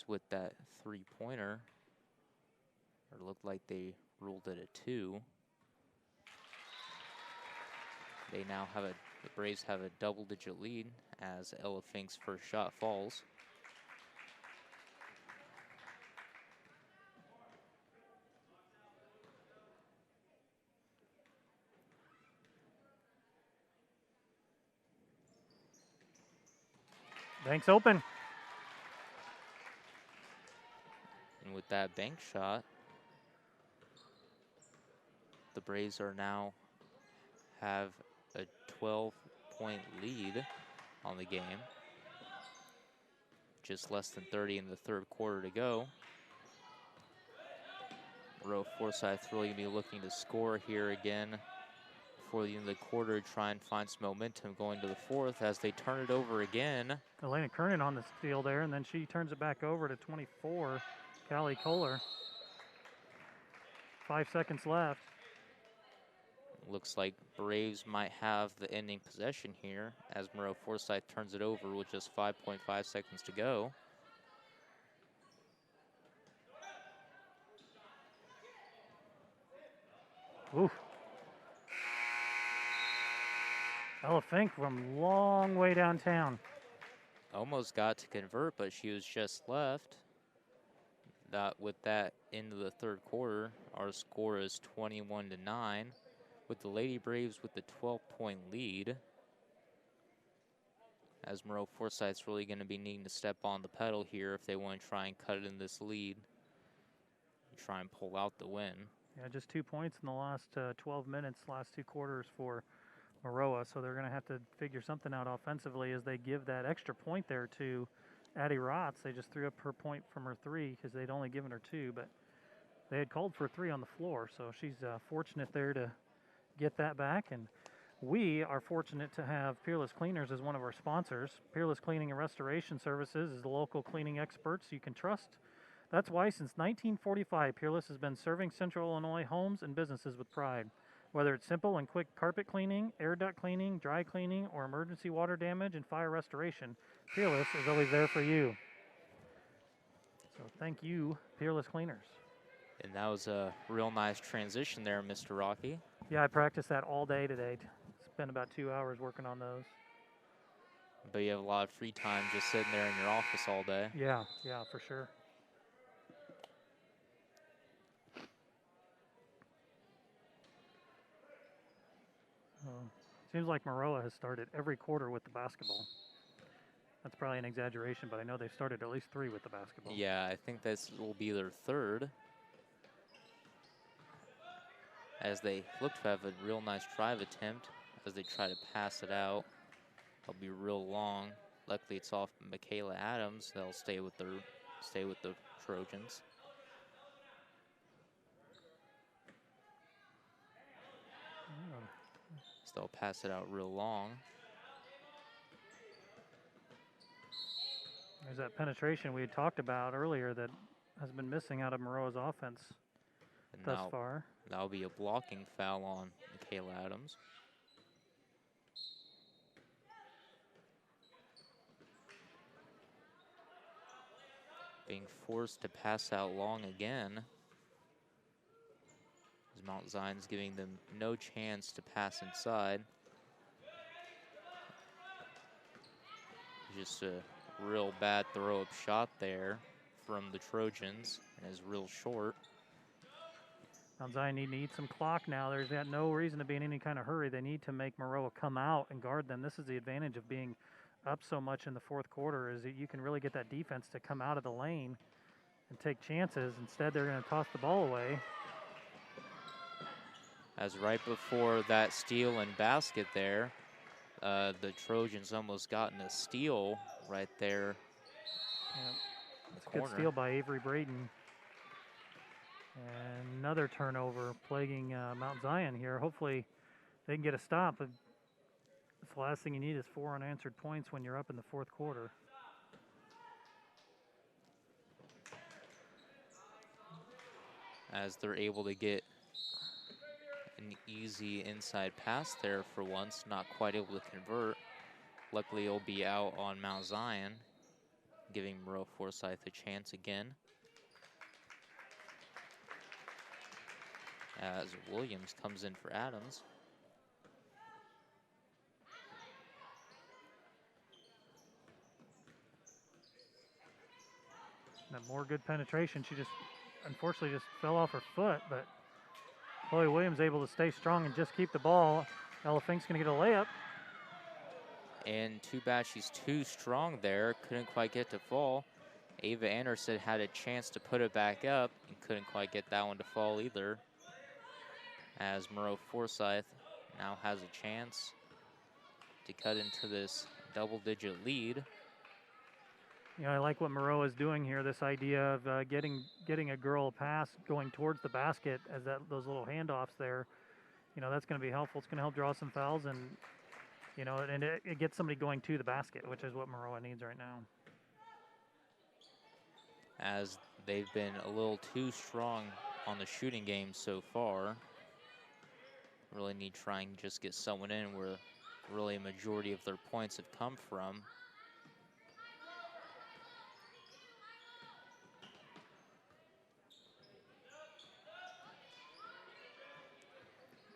With that three-pointer, it looked like they ruled it a 2. They now have the Braves have a double-digit lead as Ella Fink's first shot falls. Banks open. And with that bank shot, the Braves are now have a 12-point lead on the game. Just less than 30 in the third quarter to go. Maroa-Forsyth really gonna be looking to score here again before the end of the quarter, try and find some momentum going to the fourth as they turn it over again. Elena Kernan on the steal there, and then she turns it back over to 24, Callie Kohler. 5 seconds left. Looks like Braves might have the ending possession here as Maroa-Forsyth turns it over with just 5.5 seconds to go. Oof. Ella Fink from long way downtown. Almost got to convert, but she was just left. With that into the third quarter, our score is 21-9, with the Lady Braves with the 12-point lead. As Maroa-Forsyth's really going to be needing to step on the pedal here if they want to try and cut it in this lead, and try and pull out the win. Yeah, just 2 points in the last 12 minutes, last 2 quarters for Maroa, so they're going to have to figure something out offensively as they give that extra point there to Addie Rotz. They just threw up her point from her 3 because they'd only given her 2, but they had called for 3 on the floor, so she's fortunate there to get that back. And we are fortunate to have Peerless Cleaners as one of our sponsors. Peerless Cleaning and Restoration Services is the local cleaning experts you can trust. That's why since 1945, Peerless has been serving Central Illinois homes and businesses with pride. Whether it's simple and quick carpet cleaning, air duct cleaning, dry cleaning, or emergency water damage and fire restoration, Peerless is always there for you. So thank you, Peerless Cleaners. And that was a real nice transition there, Mr. Rocky. Yeah, I practiced that all day today. Spent about 2 hours working on those. But you have a lot of free time just sitting there in your office all day. Yeah, for sure. Seems like Maroa has started every quarter with the basketball. That's probably an exaggeration, but I know they've started at least 3 with the basketball. Yeah, I think this will be their 3rd. As they look to have a real nice drive attempt as they try to pass it out. It'll be real long. Luckily, it's off Michaela Adams. They'll stay with the Trojans. So they'll pass it out real long. There's that penetration we had talked about earlier that has been missing out of Maroa's offense thus far. That'll be a blocking foul on Michaela Adams. Being forced to pass out long again. Mount Zion's giving them no chance to pass inside. Just a real bad throw-up shot there from the Trojans, and is real short. Mount Zion need to eat some clock now. There's got no reason to be in any kind of hurry. They need to make Maroa come out and guard them. This is the advantage of being up so much in the fourth quarter, is that you can really get that defense to come out of the lane and take chances. Instead, they're going to toss the ball away. As right before that steal and basket there, the Trojans almost gotten a steal right there. Yep. It's a good steal by Avery Braden. And another turnover plaguing Mount Zion here. Hopefully they can get a stop. But the last thing you need is 4 unanswered points when you're up in the fourth quarter. As they're able to get an easy inside pass there for once, not quite able to convert. Luckily, it'll be out on Mount Zion, giving Maroa-Forsyth a chance again. As Williams comes in for Adams. That more good penetration. She just, unfortunately, just fell off her foot, but Chloe Williams able to stay strong and just keep the ball. Ella Fink's gonna get a layup. And too bad she's too strong there. Couldn't quite get to fall. Ava Anderson had a chance to put it back up and couldn't quite get that one to fall either. As Maroa-Forsyth now has a chance to cut into this double-digit lead. You know, I like what Maroa is doing here. This idea of getting a girl a pass going towards the basket as those little handoffs there. You know, that's going to be helpful. It's going to help draw some fouls, and you know, and it gets somebody going to the basket, which is what Maroa needs right now. As they've been a little too strong on the shooting game so far. Really need to try and just get someone in where really a majority of their points have come from.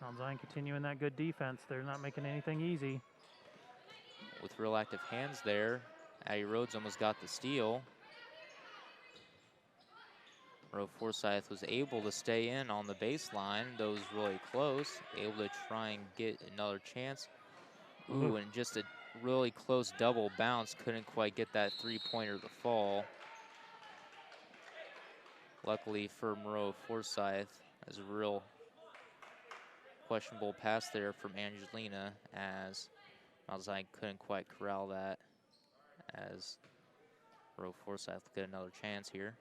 Mount Zion continuing that good defense. They're not making anything easy. With real active hands there, Addie Rhodes almost got the steal. Maroa-Forsyth was able to stay in on the baseline. Those really close, able to try and get another chance. Ooh, and just a really close double bounce. Couldn't quite get that three-pointer to fall. Luckily for Maroa-Forsyth, as a real questionable pass there from Angelina, as Mount Zion couldn't quite corral that, as Maroa-Forsyth will get another chance here.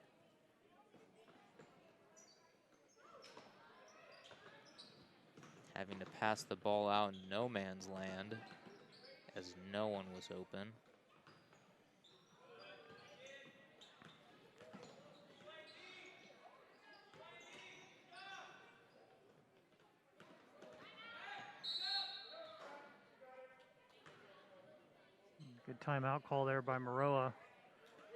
Having to pass the ball out in no man's land, as no one was open. Good timeout call there by Maroa.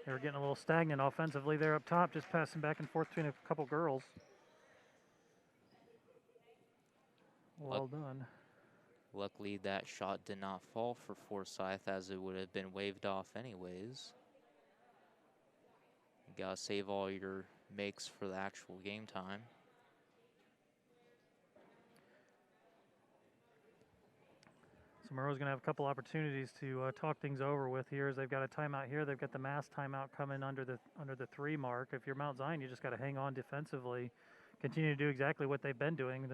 They were getting a little stagnant offensively there up top, just passing back and forth between a couple girls. Well done. Luckily, that shot did not fall for Forsyth, as it would have been waved off anyways. You gotta save all your makes for the actual game time. So Maroa's going to have a couple opportunities to talk things over with here, as they've got a timeout here. They've got the mass timeout coming under the 3 mark. If you're Mount Zion, you just got to hang on defensively, continue to do exactly what they've been doing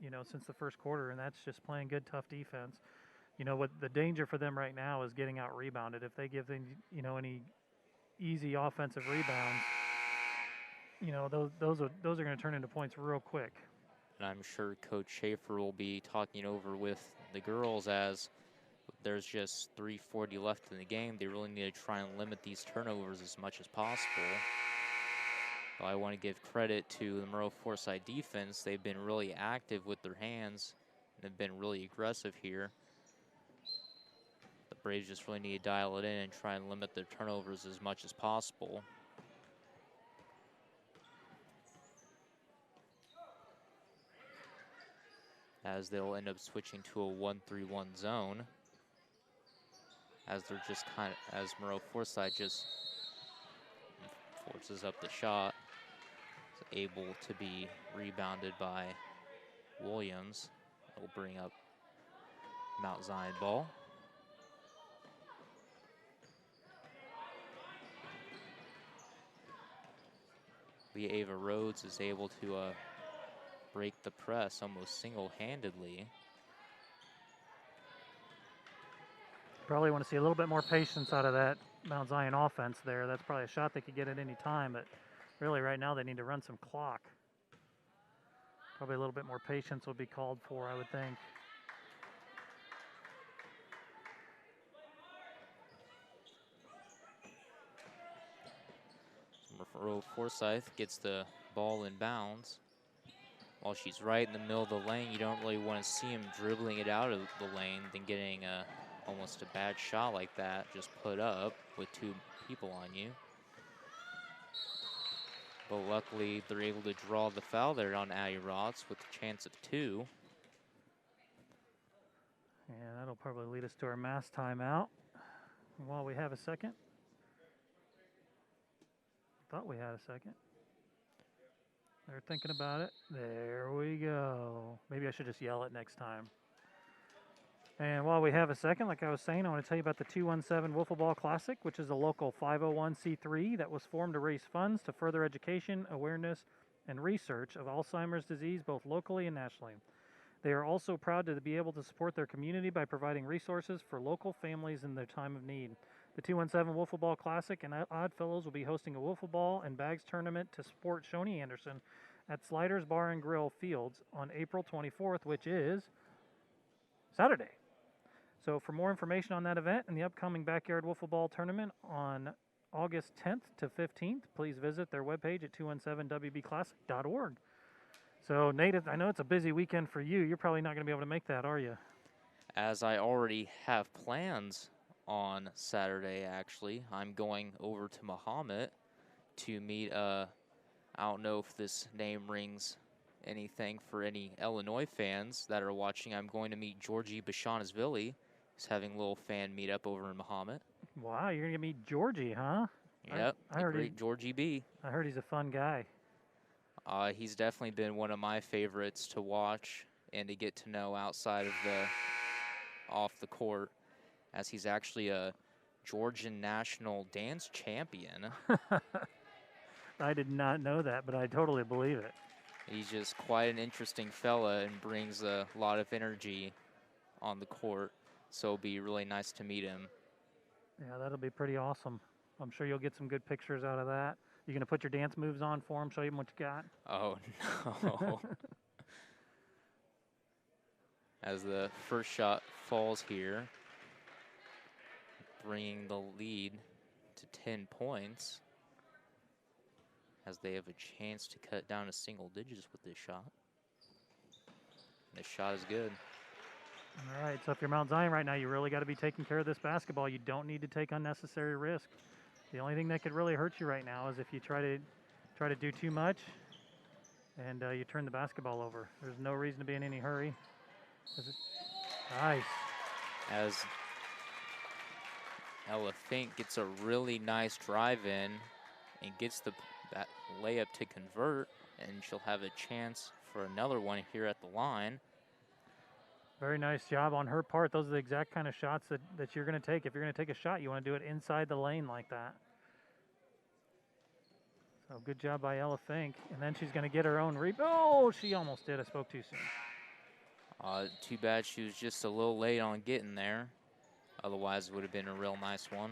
you know, since the first quarter, and that's just playing good, tough defense. You know, what the danger for them right now is getting out rebounded. If they give them, you know, any easy offensive rebounds, you know, those are going to turn into points real quick. And I'm sure Coach Schaefer will be talking over with the girls, as there's just 3:40 left in the game. They really need to try and limit these turnovers as much as possible. Well, I want to give credit to the Maroa-Forsyth defense. They've been really active with their hands and have been really aggressive here. The Braves just really need to dial it in and try and limit their turnovers as much as possible. as they'll end up switching to a 1-3-1 zone. As they're just as Maroa-Forsyth just forces up the shot. Is able to be rebounded by Williams. It'll bring up Mount Zion ball. Ava Rhodes is able to break the press almost single-handedly. Probably want to see a little bit more patience out of that Mount Zion offense there. That's probably a shot they could get at any time, but really right now they need to run some clock. Probably a little bit more patience would be called for, I would think. Maroa-Forsyth gets the ball in bounds. While she's right in the middle of the lane, you don't really want to see him dribbling it out of the lane, then getting almost a bad shot like that just put up with two people on you. But luckily, they're able to draw the foul there on Addie Rotz with a chance of 2. Yeah, that'll probably lead us to our mass timeout. And while we have a second. Thought we had a second. They're thinking about it. There we go. Maybe I should just yell it next time. And while we have a second, like I was saying, I want to tell you about the 217 Wiffleball Classic, which is a local 501c3 that was formed to raise funds to further education, awareness, and research of Alzheimer's disease, both locally and nationally. They are also proud to be able to support their community by providing resources for local families in their time of need. The 217 Wiffleball Classic and Oddfellows will be hosting a wiffle ball and bags tournament to support Shoni Anderson at Sliders Bar and Grill Fields on April 24th, which is Saturday. So for more information on that event and the upcoming Backyard Wiffle Ball Tournament on August 10th to 15th, please visit their webpage at 217wbclassic.org. So Nate, I know it's a busy weekend for you. You're probably not going to be able to make that, are you? As I already have plans on Saturday, actually. I'm going over to Mahomet to meet, I don't know if this name rings anything for any Illinois fans that are watching. I'm going to meet Georgie Bashanesvili, who's having a little fan meetup over in Mahomet. Wow, you're going to meet Georgie, huh? Yep, I heard great Georgie B. I heard he's a fun guy. He's definitely been one of my favorites to watch and to get to know outside of off the court, as he's actually a Georgian national dance champion. I did not know that, but I totally believe it. He's just quite an interesting fella and brings a lot of energy on the court, so it'll be really nice to meet him. Yeah, that'll be pretty awesome. I'm sure you'll get some good pictures out of that. You gonna put your dance moves on for him, show him what you got? Oh, no. As the first shot falls here, bringing the lead to 10 points, as they have a chance to cut down to single digits with this shot. This shot is good. All right, so if you're Mount Zion right now, you really got to be taking care of this basketball. You don't need to take unnecessary risk. The only thing that could really hurt you right now is if you try to do too much and you turn the basketball over. There's no reason to be in any hurry. Nice. As Ella Fink gets a really nice drive in and gets that layup to convert, and she'll have a chance for another one here at the line. Very nice job on her part. Those are the exact kind of shots that you're going to take. If you're going to take a shot, you want to do it inside the lane like that. So good job by Ella Fink. And then she's going to get her own rebound. Oh, she almost did. I spoke too soon. Too bad she was just a little late on getting there. Otherwise, it would have been a real nice one.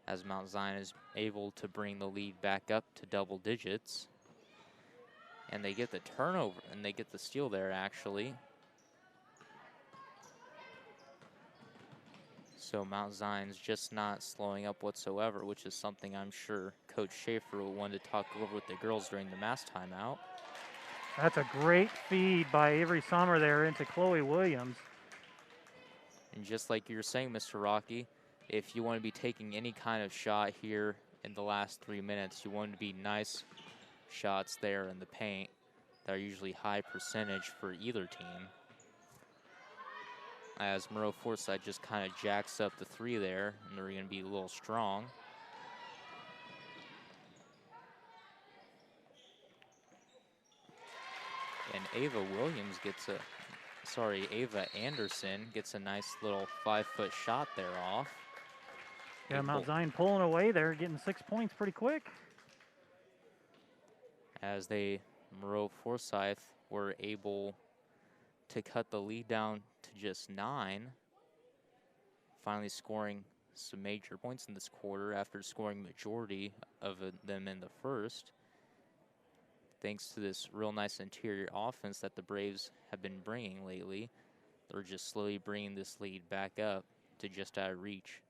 As Mount Zion is able to bring the lead back up to double digits. And they get the turnover, and they get the steal there, actually. So Mount Zion's just not slowing up whatsoever, which is something I'm sure Coach Schaefer will want to talk over with the girls during the mass timeout. That's a great feed by Avery Sommer there into Chloe Williams. And just like you were saying, Mr. Rocky, if you want to be taking any kind of shot here in the last 3 minutes. You want to be nice shots there in the paint that are usually high percentage for either team. As Maroa-Forsyth just kind of jacks up the 3 there, and they're going to be a little strong. And Ava Anderson gets a nice little 5-foot shot there off. Yeah, Mount Zion pulling away there, getting 6 points pretty quick. As Maroa-Forsyth were able to cut the lead down to just 9. Finally scoring some major points in this quarter after scoring majority of them in the first. Thanks to this real nice interior offense that the Braves have been bringing lately, they're just slowly bringing this lead back up to just out of reach.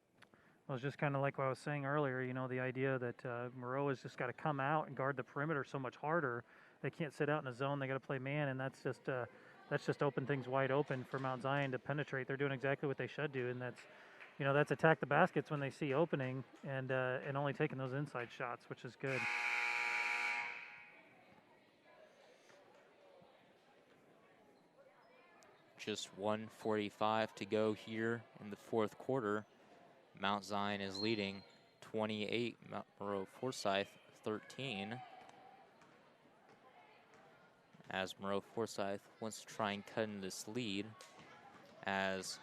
Well, it's just kind of like what I was saying earlier, you know, the idea that Maroa's just got to come out and guard the perimeter so much harder. They can't sit out in a zone. They got to play man, and that's just open things wide open for Mount Zion to penetrate. They're doing exactly what they should do, and that's attack the baskets when they see opening and only taking those inside shots, which is good. Just 1:45 to go here in the fourth quarter. Mount Zion is leading 28, Maroa-Forsyth 13. As Maroa-Forsyth wants to try and cut in this lead, as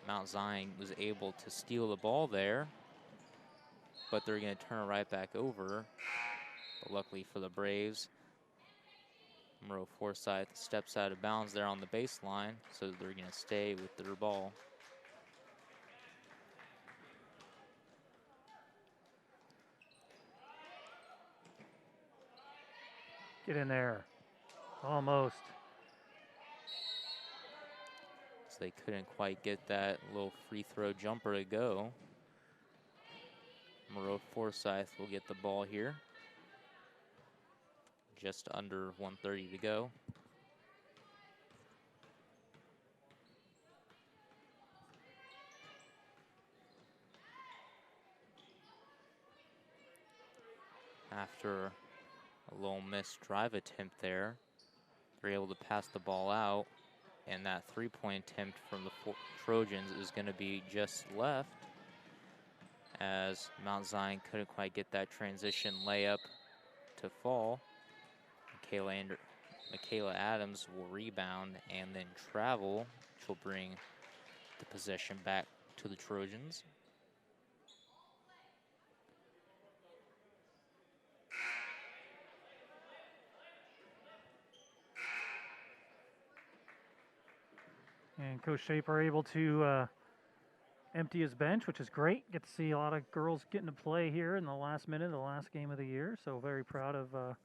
Mount Zion was able to steal the ball there, but they're going to turn it right back over. But luckily for the Braves, Maroa-Forsyth steps out of bounds there on the baseline, so they're going to stay with their ball. Get in there. Almost. So they couldn't quite get that little free throw jumper to go. Maroa-Forsyth will get the ball here. Just under 1:30 to go. After a little missed drive attempt there, they're able to pass the ball out, and that three-point attempt from the Trojans is going to be just left, as Mount Zion couldn't quite get that transition layup to fall. Michaela Adams will rebound and then travel, which will bring the possession back to the Trojans. And Coach Shaper able to empty his bench, which is great. Get to see a lot of girls getting to play here in the last minute of the last game of the year. So very proud of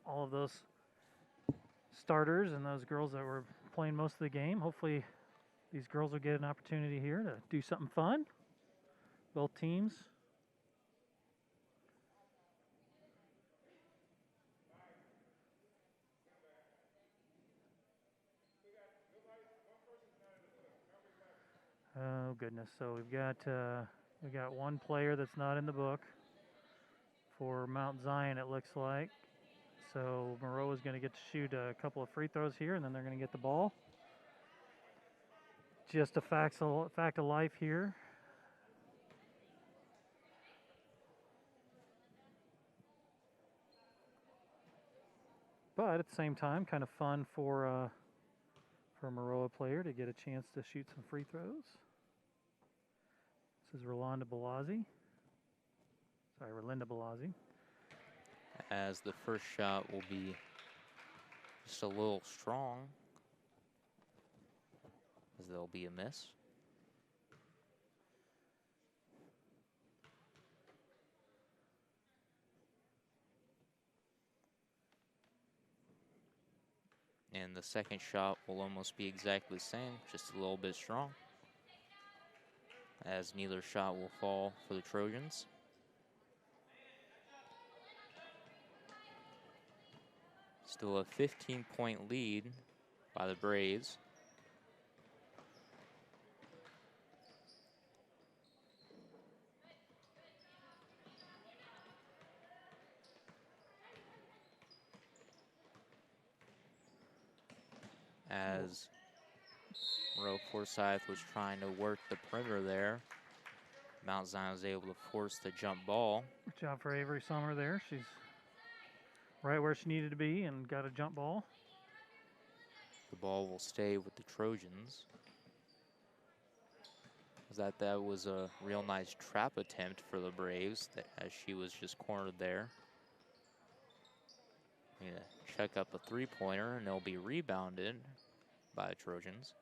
all of those starters and those girls that were playing most of the game. Hopefully these girls will get an opportunity here to do something fun. Both teams. Oh goodness! So we got one player that's not in the book for Mount Zion. It looks like. So Maroa is going to get to shoot a couple of free throws here, and then they're going to get the ball. Just a fact of life here. But at the same time, kind of fun for a Maroa player to get a chance to shoot some free throws. This is Rolinda Balazzi. As the first shot will be just a little strong, as there'll be a miss. And the second shot will almost be exactly the same, just a little bit strong, as neither shot will fall for the Trojans. Still a 15-point lead by the Braves. as Maroa-Forsyth was trying to work the perimeter there. Mount Zion was able to force the jump ball. Good job for Avery Summer there. She's right where she needed to be and got a jump ball. The ball will stay with the Trojans. That was a real nice trap attempt for the Braves as she was just cornered there. Need to check up a three-pointer, and it'll be rebounded by the Trojans.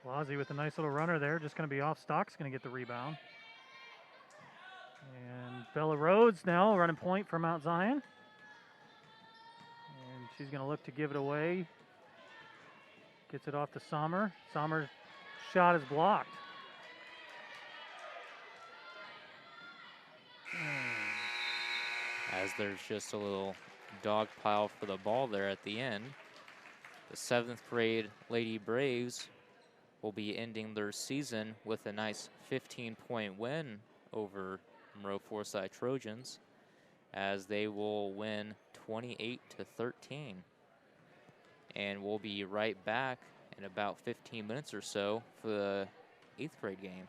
Blasi with a nice little runner there, just going to be off Stock's going to get the rebound. And Bella Rhodes now running point for Mount Zion. And she's going to look to give it away. Gets it off to Sommer. Sommer's shot is blocked. As there's just a little dog pile for the ball there at the end. The 7th grade Lady Braves will be ending their season with a nice 15-point win over Maroa-Forsyth Trojans, as they will win 28-13. And we'll be right back in about 15 minutes or so for the 8th grade game.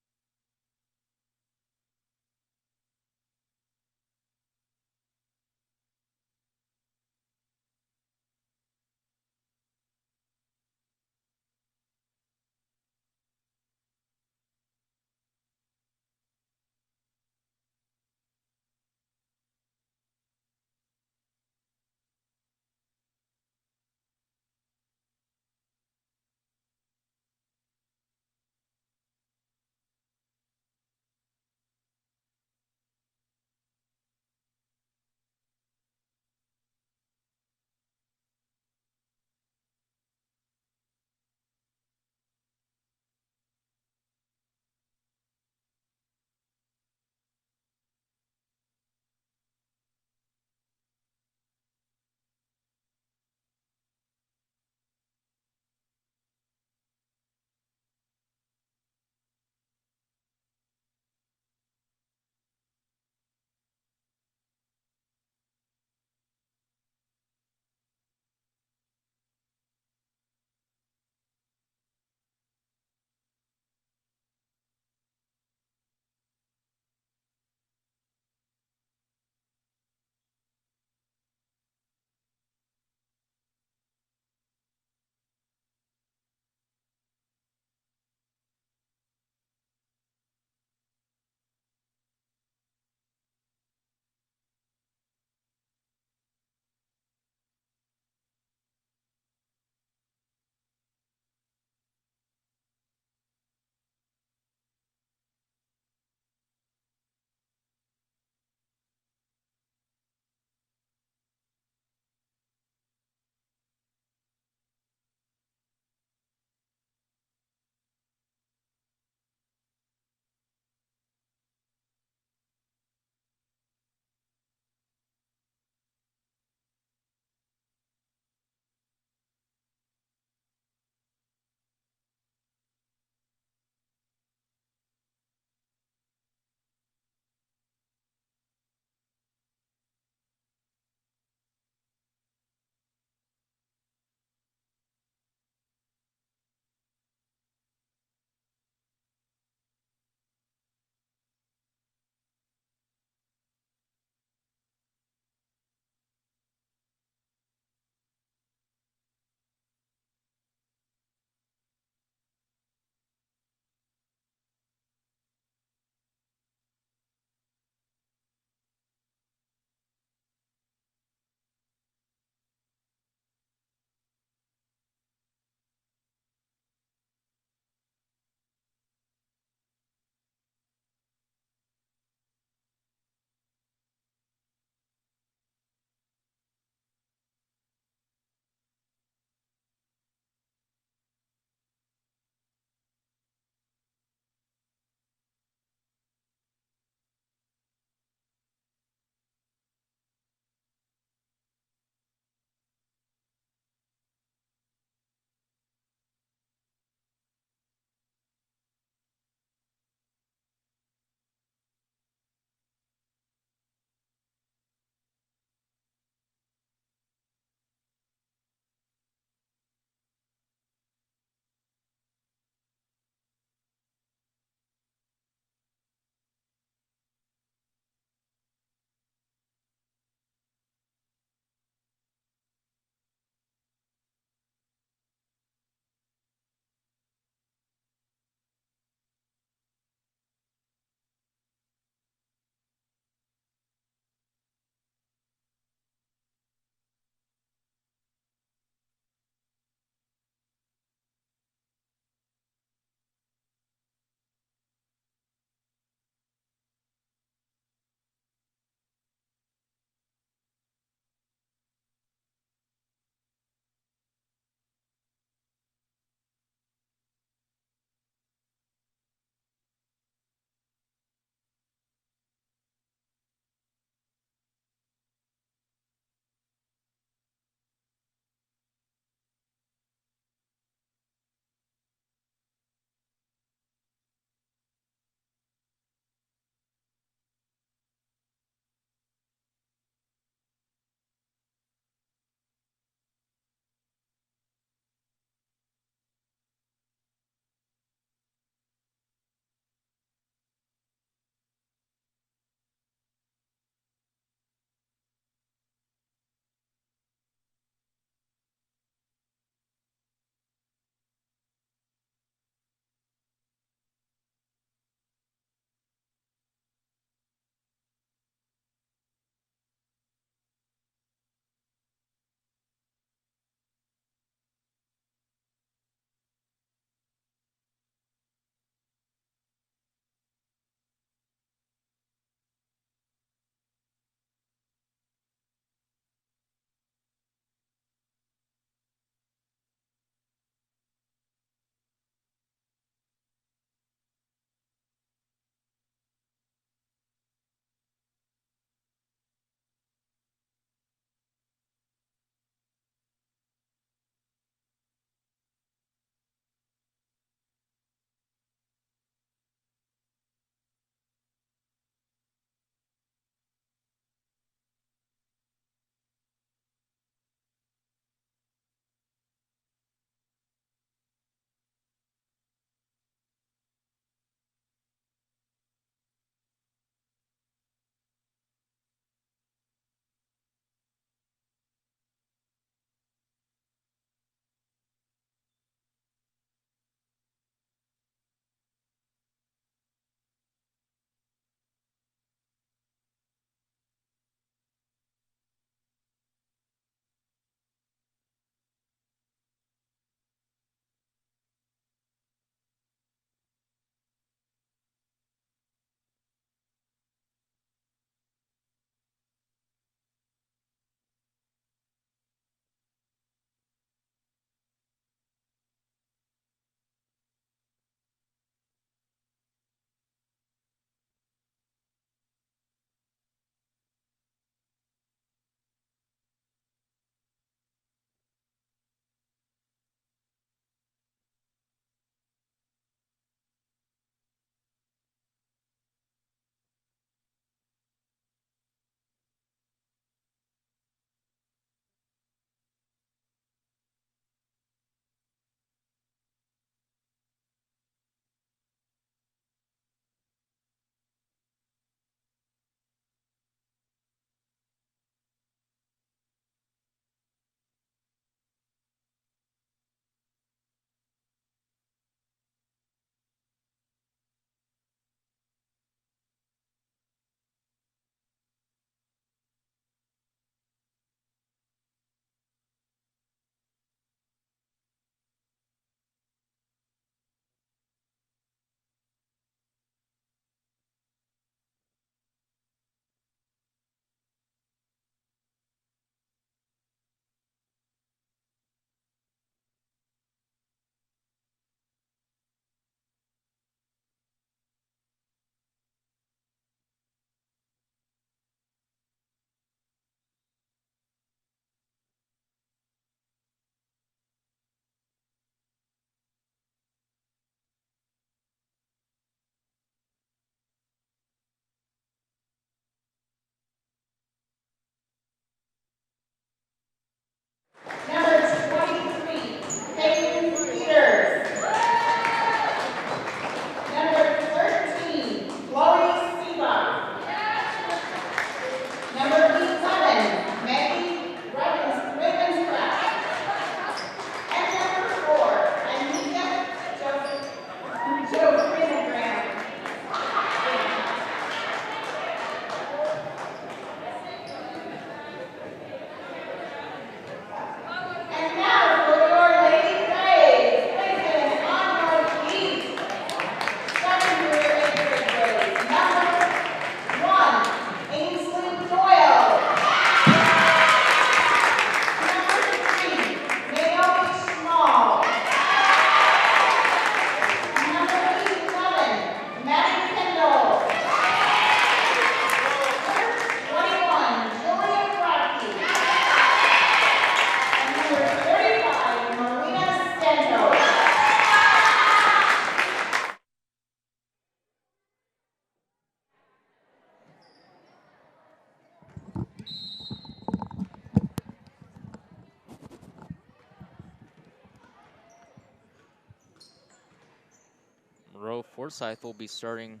Maroa-Forsyth will be starting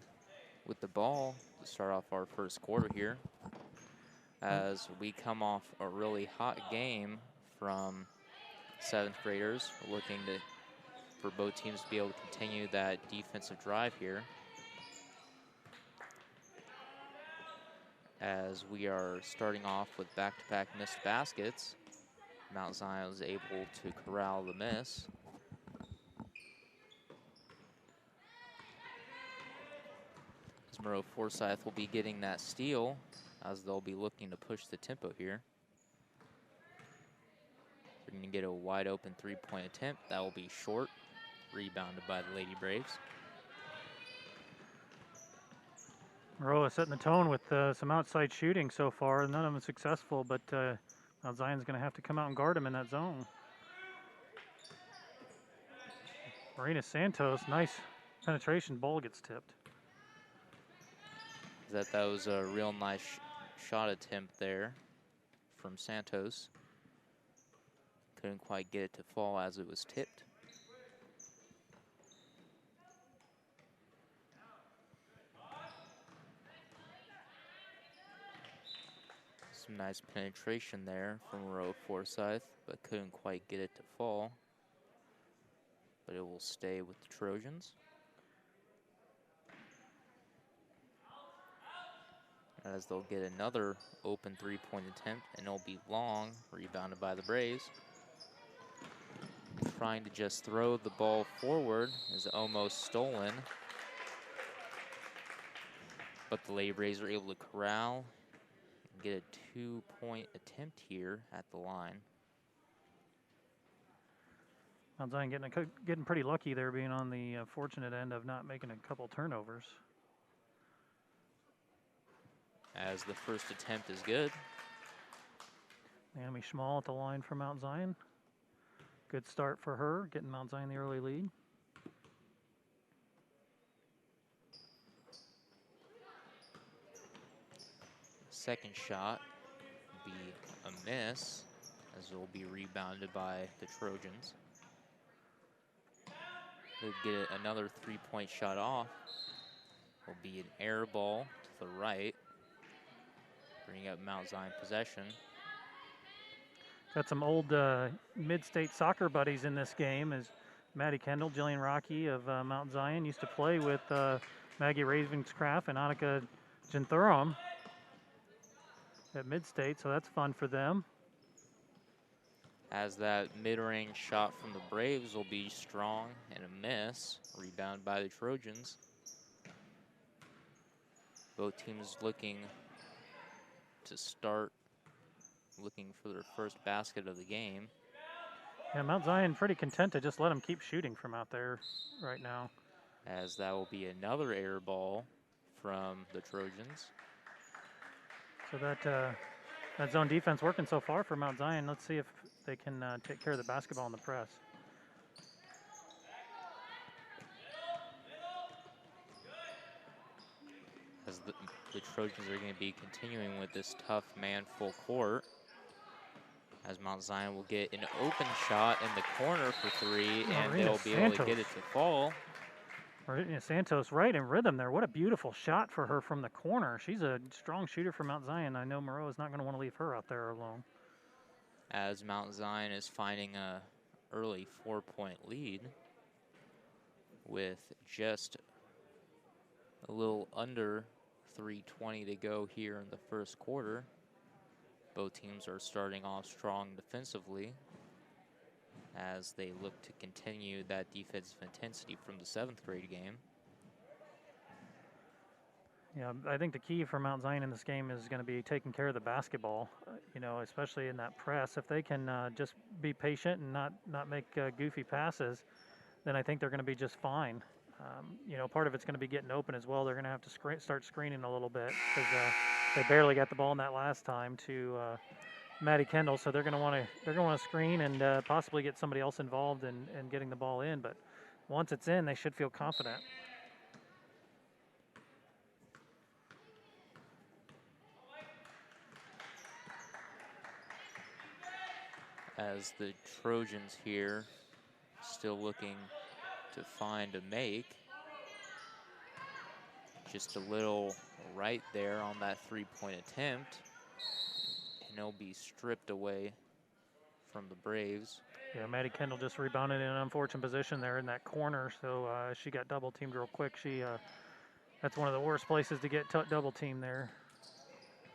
with the ball to start off our first quarter here, as we come off a really hot game from 7th graders, looking for both teams to be able to continue that defensive drive here, as we are starting off with back-to-back missed baskets. Mount Zion was able to corral the miss. As Maroa-Forsyth will be getting that steal, as they'll be looking to push the tempo here. We're going to get a wide open three-point attempt. That will be short, rebounded by the Lady Braves. Maroa setting the tone with some outside shooting so far. None of them successful, but Mount Zion's going to have to come out and guard him in that zone. Marina Santos, nice penetration, ball gets tipped. That was a real nice shot attempt there from Santos. Couldn't quite get it to fall as it was tipped. Some nice penetration there from Maroa-Forsyth, but couldn't quite get it to fall. But it will stay with the Trojans. As they'll get another open three-point attempt, and it'll be long, rebounded by the Braves. Trying to just throw the ball forward is almost stolen. But the Lady Braves are able to corral and get a 2-point attempt here at the line. Mount Zion getting pretty lucky there, being on the fortunate end of not making a couple turnovers. As the first attempt is good. Naomi Schmall at the line for Mount Zion. Good start for her, getting Mount Zion the early lead. Second shot will be a miss, as it will be rebounded by the Trojans. They'll get another three-point shot off. Will be an air ball to the right, bringing up Mount Zion possession. Got some old mid-state soccer buddies in this game, as Maddie Kendall, Jillian Rocky of Mount Zion used to play with Maggie Ravenscraft and Annika Genthurum at mid-state, so that's fun for them. As that mid-range shot from the Braves will be strong and a miss, rebound by the Trojans. Both teams looking to start looking for their first basket of the game. Yeah, Mount Zion pretty content to just let them keep shooting from out there right now. As that will be another air ball from the Trojans. So that zone defense working so far for Mount Zion. Let's see if they can take care of the basketball in the press. As the Trojans are going to be continuing with this tough man full court. As Mount Zion will get an open shot in the corner for three, and they'll be able to get it to fall. Marina Santos right in rhythm there. What a beautiful shot for her from the corner. She's a strong shooter for Mount Zion. I know Maroa is not going to want to leave her out there alone. As Mount Zion is finding a early 4-point lead with just a little under 3:20 to go here in the first quarter. Both teams are starting off strong defensively as they look to continue that defensive intensity from the 7th grade game. Yeah, I think the key for Mount Zion in this game is going to be taking care of the basketball, especially in that press. If they can just be patient and not make goofy passes, then I think they're going to be just fine. Part of it's going to be getting open as well. They're going to have to start screening a little bit because they barely got the ball in that last time to Maddie Kendall. So they're going to want to screen and possibly get somebody else involved in getting the ball in. But once it's in, they should feel confident. As the Trojans here still looking to find a make. Just a little right there on that three-point attempt. And it'll be stripped away from the Braves. Yeah, Maddie Kendall just rebounded in an unfortunate position there in that corner, so she got double teamed real quick. That's one of the worst places to get double teamed there.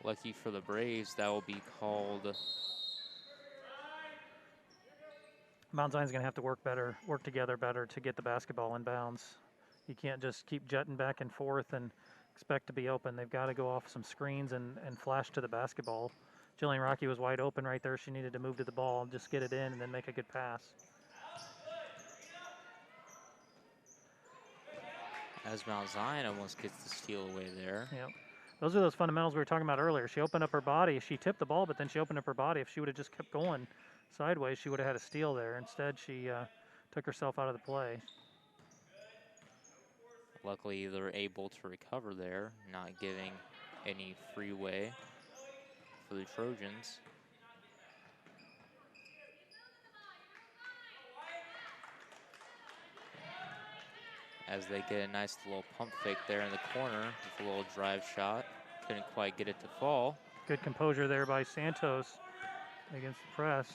Lucky for the Braves, that will be called. Mount Zion's going to have to work together better to get the basketball in bounds. You can't just keep jutting back and forth and expect to be open. They've got to go off some screens and flash to the basketball. Jillian Rocky was wide open right there. She needed to move to the ball, just get it in, and then make a good pass. As Mount Zion almost gets the steal away there. Yep. Those are those fundamentals we were talking about earlier. She opened up her body. She tipped the ball, but then she opened up her body. If she would have just kept going sideways, she would have had a steal there. Instead, she took herself out of the play. Luckily, they're able to recover there, not giving any freeway for the Trojans. As they get a nice little pump fake there in the corner with a little drive shot. Couldn't quite get it to fall. Good composure there by Santos against the press.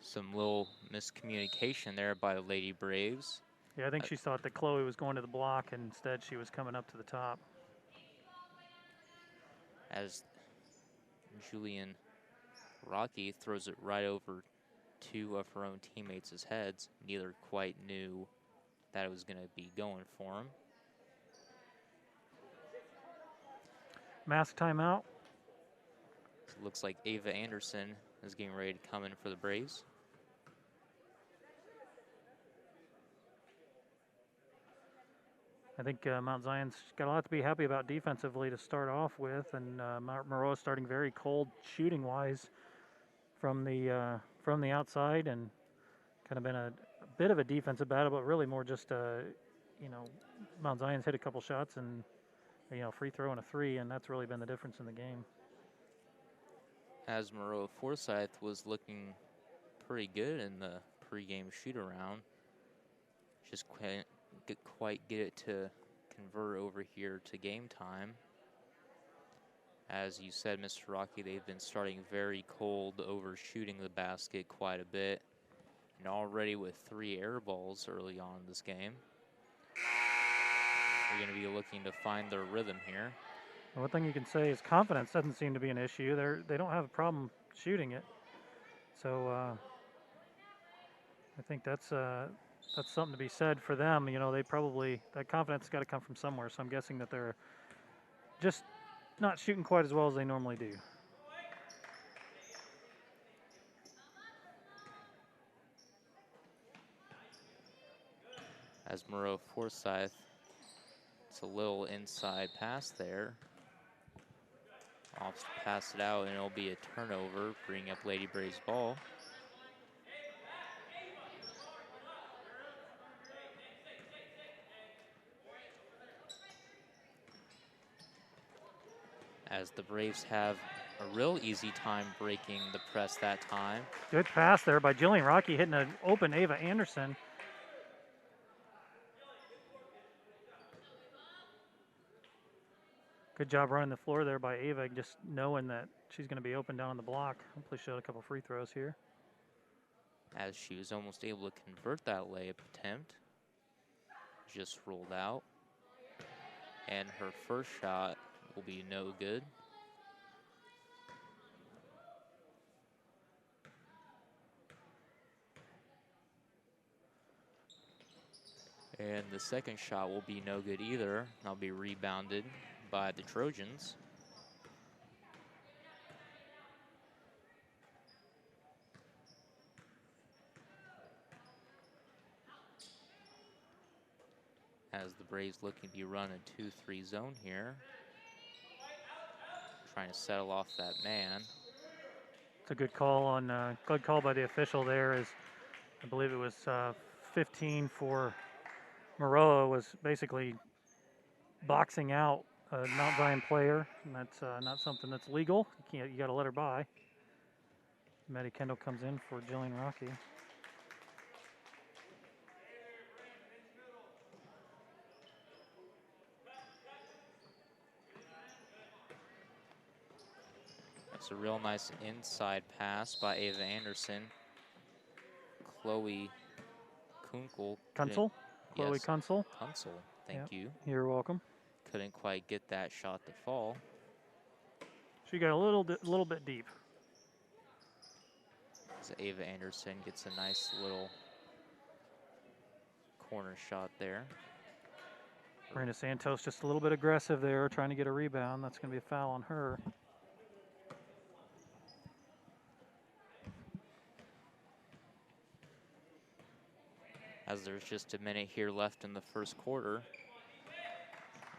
Some little miscommunication there by the Lady Braves. Yeah, I think she thought that Chloe was going to the block, and instead she was coming up to the top. As Julian Rocky throws it right over two of her own teammates' heads. Neither quite knew that it was going to be going for him. Mask timeout. So it looks like Ava Anderson is getting ready to come in for the Braves. I think Mount Zion's got a lot to be happy about defensively to start off with, and Maroa starting very cold shooting-wise from the outside, and kind of been a bit of a defensive battle, but really more just Mount Zion's hit a couple shots and free throw and a three, and that's really been the difference in the game. As Maroa-Forsyth was looking pretty good in the pregame shoot-around, just couldn't quite get it to convert over here to game time. As you said, Mr. Rocky, they've been starting very cold, overshooting the basket quite a bit, and already with 3 air balls early on in this game. They're going to be looking to find their rhythm here. One thing you can say is confidence doesn't seem to be an issue. They don't have a problem shooting it, so I think that's something to be said for them. That confidence got to come from somewhere. So I'm guessing that they're just not shooting quite as well as they normally do. As Maroa-Forsyth, it's a little inside pass there. Opts to pass it out, and it'll be a turnover, bringing up Lady Braves ball. As the Braves have a real easy time breaking the press that time. Good pass there by Jillian Rocky, hitting an open Ava Anderson. Good job running the floor there by Ava, just knowing that she's going to be open down on the block. Hopefully she'll have a couple free throws here. As she was almost able to convert that layup attempt. Just rolled out. And her first shot will be no good. And the second shot will be no good either. That'll be rebounded by the Trojans. As the Braves looking to run a 2-3 zone here. Trying to settle off that man. It's a good call good call by the official there. Is I believe it was 15 for Maroa, was basically boxing out a Mount Zion player, and that's not something that's legal. You got to let her by. Maddie Kendall comes in for Jillian Rocky. It's a real nice inside pass by Ava Anderson. Chloe Kunkel. Kunsel? Chloe Yes, Kunsel. Kunsel, thank Yep. you. You're welcome. Couldn't quite get that shot to fall. She got a little bit deep. So Ava Anderson gets a nice little corner shot there. Marina Santos just a little bit aggressive there, trying to get a rebound. That's going to be a foul on her. As there's just a minute here left in the first quarter.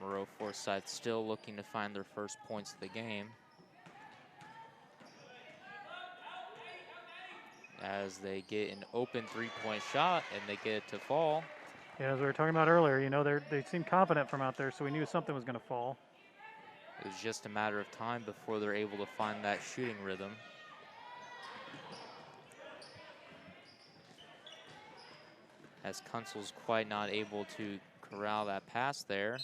Maroa-Forsyth still looking to find their first points of the game. As they get an open three-point shot and they get it to fall. Yeah, as we were talking about earlier, you know, they seem confident from out there, so we knew something was going to fall. It was just a matter of time before they're able to find that shooting rhythm. As Kunsel's quite not able to corral that pass there.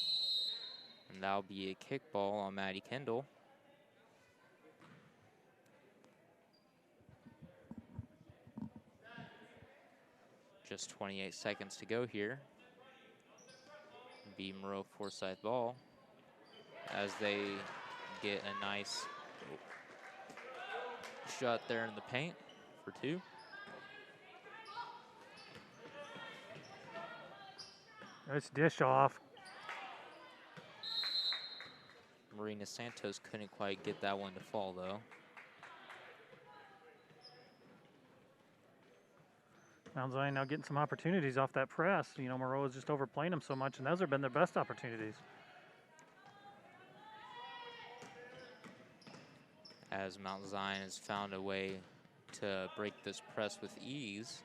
And that'll be a kickball on Maddie Kendall. Just 28 seconds to go here. Be Maroa-Forsyth ball as they get a nice shot there in the paint for two. Nice dish off. Marina Santos couldn't quite get that one to fall though. Mount Zion now getting some opportunities off that press. You know, Maroa's just overplaying them so much, and those have been their best opportunities. As Mount Zion has found a way to break this press with ease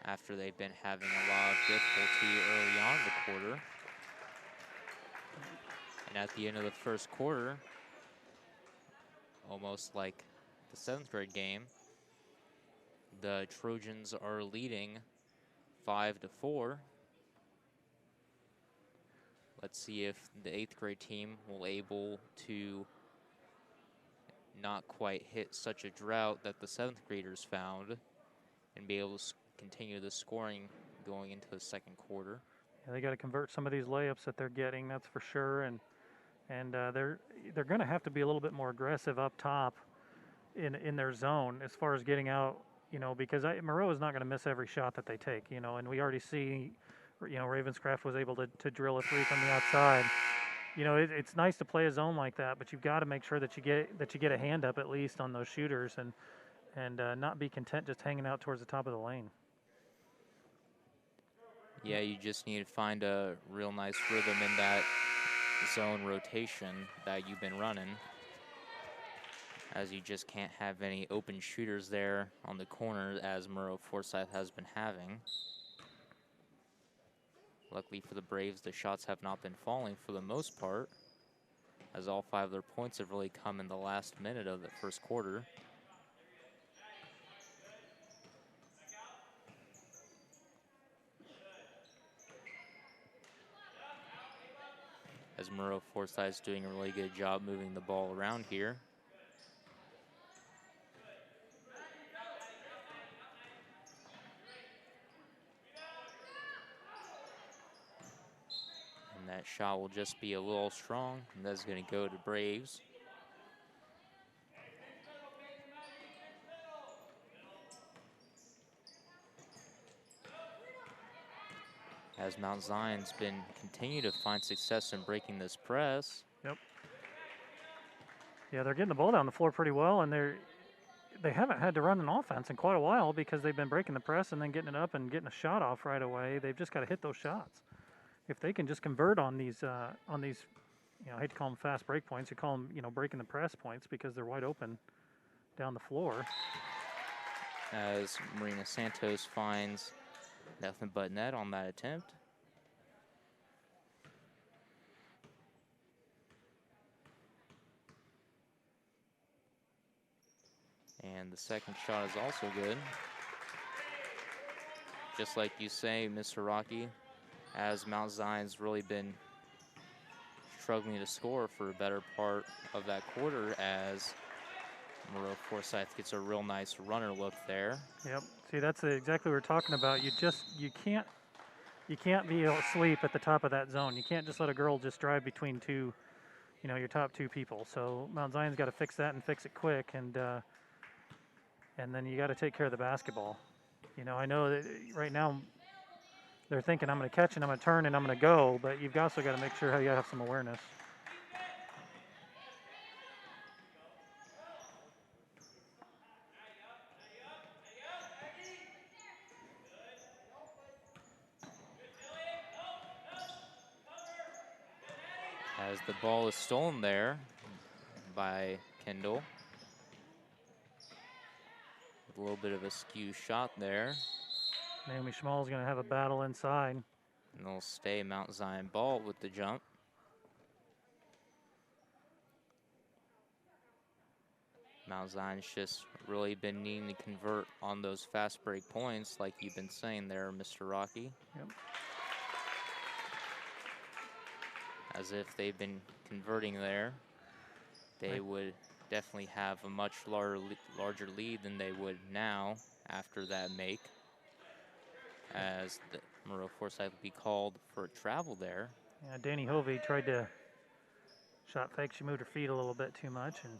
after they've been having a lot of difficulty early on in the quarter. And at the end of the first quarter, almost like the 7th grade game, the Trojans are leading 5-4. Let's see if the 8th grade team will able to not quite hit such a drought that the 7th graders found and be able to continue the scoring going into the second quarter. Yeah, they got to convert some of these layups that they're getting, that's for sure. And they're going to have to be a little bit more aggressive up top in their zone as far as getting out, you know, because Maroa is not going to miss every shot that they take, you know, and we already see, you know, Ravenscraft was able to drill a three from the outside. You know, it's nice to play a zone like that, but you've got to make sure that you get a hand up at least on those shooters and not be content just hanging out towards the top of the lane. Yeah, you just need to find a real nice rhythm in that zone rotation that you've been running, as you just can't have any open shooters there on the corner as Maroa-Forsyth has been having. Luckily for the Braves, the shots have not been falling for the most part, as all 5 of their points have really come in the last minute of the first quarter. As Maroa-Forsyth is doing a really good job moving the ball around here. And that shot will just be a little strong, and that's going to go to Braves. As Mount Zion's been continue to find success in breaking this press. Yep. Yeah, they're getting the ball down the floor pretty well, and they haven't had to run an offense in quite a while because they've been breaking the press and then getting it up and getting a shot off right away. They've just got to hit those shots. If they can just convert on these, you know, I hate to call them fast break points. You call them, you know, breaking the press points because they're wide open down the floor. As Marina Santos finds nothing but net on that attempt. And the second shot is also good. Just like you say, Mr. Rocky, as Mount Zion's really been struggling to score for a better part of that quarter, as Maroa-Forsyth gets a real nice runner look there. Yep. See, that's exactly what we're talking about. You can't be asleep at the top of that zone. You can't just let a girl just drive between two, your top two people. So Mount Zion's got to fix that and fix it quick, and then you got to take care of the basketball. I know that right now they're thinking I'm going to catch and I'm going to turn and I'm going to go, but you've also got to make sure you have some awareness. As the ball is stolen there by Kendall. With a little bit of a skew shot there. Naomi Schmall's going to have a battle inside. And they'll stay Mount Zion ball with the jump. Mount Zion's just really been needing to convert on those fast break points like you've been saying there, Mr. Rocky. Yep. As if they've been converting there, they would definitely have a much larger lead than they would now after that make. As the Maroa-Forsyth will be called for a travel there. Yeah, Danny Hovey tried to shot fake. She moved her feet a little bit too much. And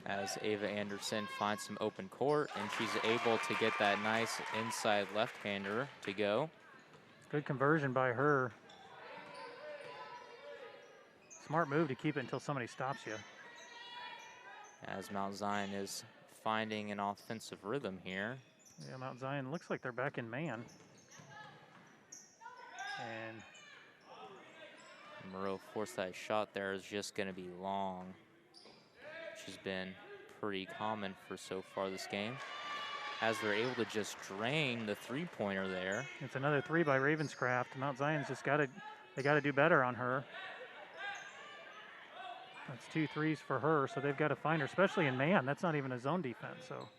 as Ava Anderson finds some open court, and she's able to get that nice inside left-hander to go. Good conversion by her. Smart move to keep it until somebody stops you. As Mount Zion is finding an offensive rhythm here. Yeah, Mount Zion looks like they're back in man. And Maroa-Forsyth's shot there is just going to be long, which has been pretty common for so far this game. As they're able to just drain the three-pointer there. It's another three by Ravenscraft. Mount Zion's just got to do better on her. That's 2 threes for her, so they've got to find her, especially in man. That's not even a zone defense, so.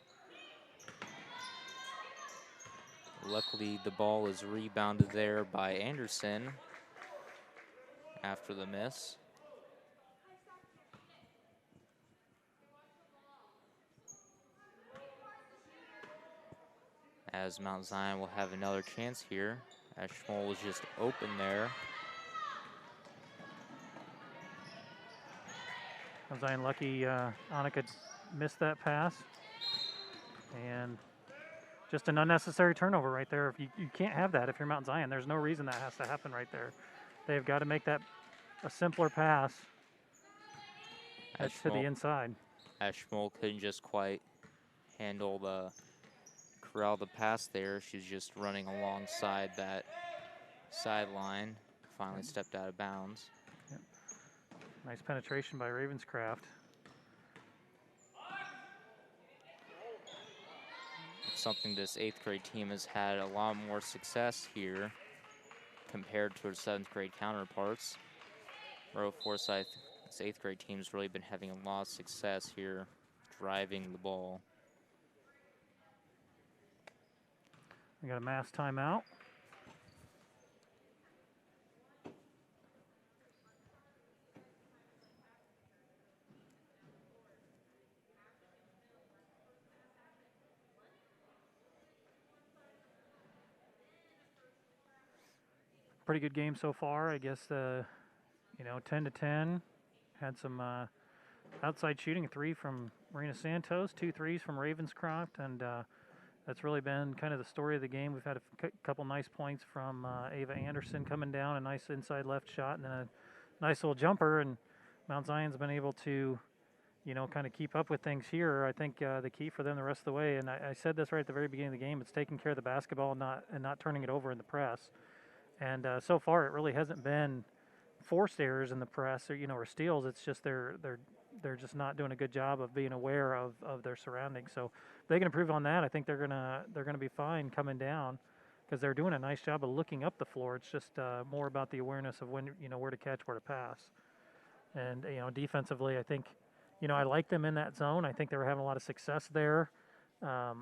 Luckily, the ball is rebounded there by Anderson after the miss. As Mount Zion will have another chance here, as Schmoll was just open there. Mount Zion lucky Annika missed that pass. And just an unnecessary turnover right there. If you can't have that if you're Mount Zion. There's no reason that has to happen right there. They've got to make that a simpler pass to the inside. As Schmoll couldn't just quite corral the pass there. She's just running alongside that sideline. Finally stepped out of bounds. Yep. Nice penetration by Ravenscraft. Something this 8th grade team has had a lot more success here compared to their 7th grade counterparts. Maroa-Forsyth, this 8th grade team's really been having a lot of success here driving the ball. We got a mass timeout. Pretty good game so far. I guess, 10-10. Had some outside shooting, 3 from Marina Santos, 2 threes from Ravenscraft, and that's really been kind of the story of the game. We've had a couple nice points from Ava Anderson coming down, a nice inside left shot, and then a nice little jumper, and Mount Zion's been able to, kind of keep up with things here. I think the key for them the rest of the way, and I said this right at the very beginning of the game, it's taking care of the basketball and not turning it over in the press. And so far, it really hasn't been forced errors in the press or steals. It's just they're just not doing a good job of being aware of their surroundings. So if they can improve on that, I think they're gonna be fine coming down, because they're doing a nice job of looking up the floor. It's just more about the awareness of when where to catch, where to pass. And defensively, I think I like them in that zone. I think they were having a lot of success there. I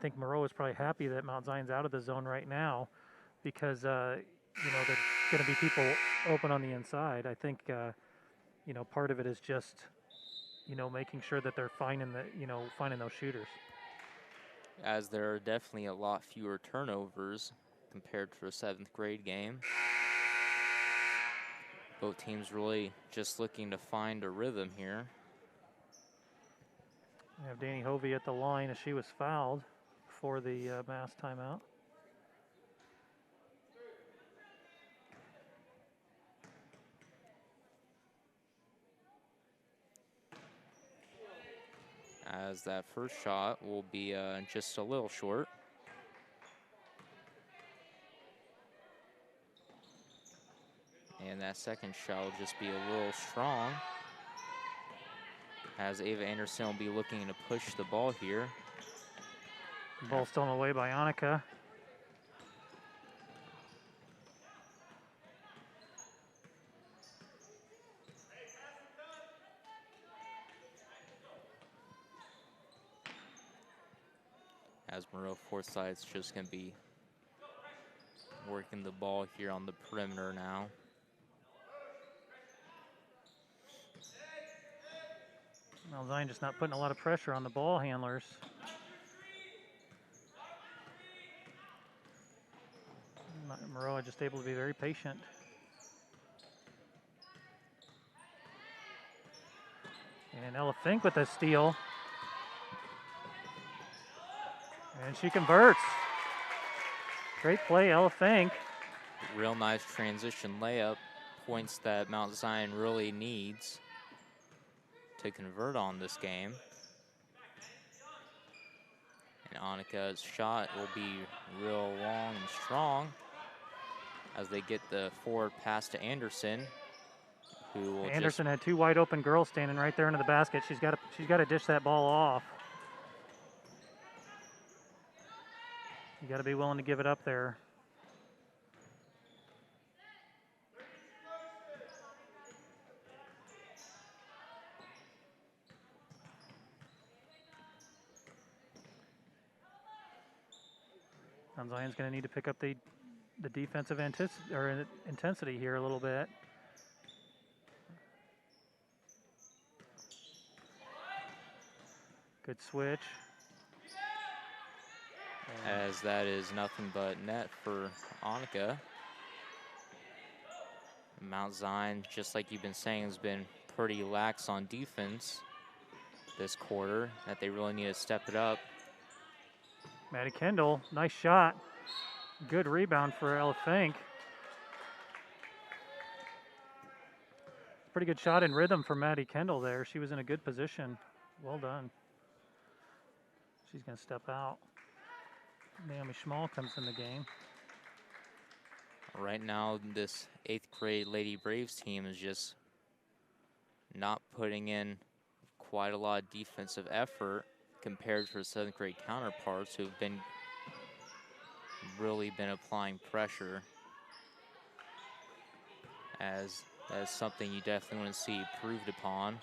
think Maroa is probably happy that Mount Zion's out of the zone right now, because going to be people open on the inside. I think, you know, part of it is just, you know, making sure that they're finding those shooters. As there are definitely a lot fewer turnovers compared to a 7th grade game. Both teams really just looking to find a rhythm here. We have Danny Hovey at the line as she was fouled for the mass timeout. As that first shot will be just a little short. And that second shot will just be a little strong. As Ava Anderson will be looking to push the ball here. Ball stolen away by Annika. As Maroa-Forsyth's just going to be working the ball here on the perimeter now. Well, Zion just not putting a lot of pressure on the ball handlers. Maroa just able to be very patient. And Ella Fink with a steal. And she converts. Great play, Ella Fink. Real nice transition layup. Points that Mount Zion really needs to convert on this game. And Annika's shot will be real long and strong as they get the forward pass to Anderson, who will Anderson had two wide open girls standing right there into the basket. She's got to dish that ball off. You got to be willing to give it up there. Zion's going to need to pick up the defensive intensity here a little bit. Good switch. As that is nothing but net for Annika. Mount Zion, just like you've been saying, has been pretty lax on defense this quarter, that they really need to step it up. Maddie Kendall, nice shot. Good rebound for Ella Fink. Pretty good shot in rhythm for Maddie Kendall there. She was in a good position. Well done. She's going to step out. Naomi Schmall comes in the game. Right now, this 8th grade Lady Braves team is just not putting in quite a lot of defensive effort compared to her 7th grade counterparts who have really been applying pressure. As that's something you definitely want to see improved upon.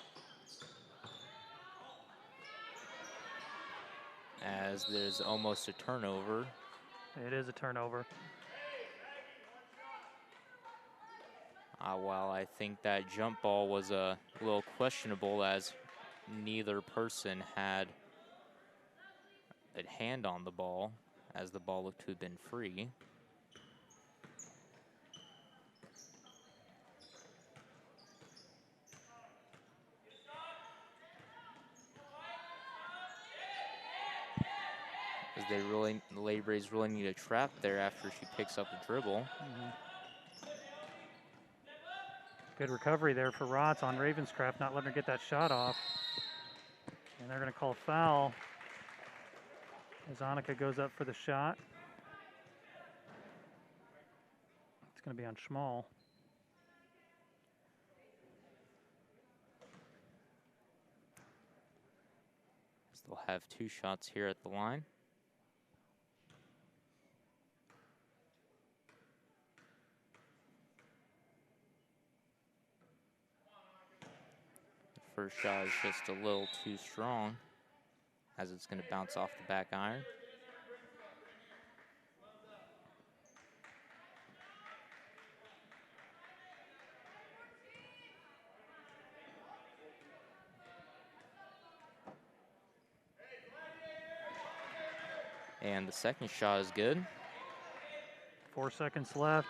As there's almost a turnover. It is a turnover. While I think that jump ball was a little questionable, as neither person had a hand on the ball, as the ball looked to have been free. As the Lady Braves really need a trap there after she picks up the dribble. Good recovery there for Rotz on Ravenscraft, not letting her get that shot off. And they're going to call a foul as Annika goes up for the shot. It's going to be on Schmall. They'll have 2 shots here at the line. The first shot is just a little too strong, as it's going to bounce off the back iron. And the second shot is good. 4 seconds left.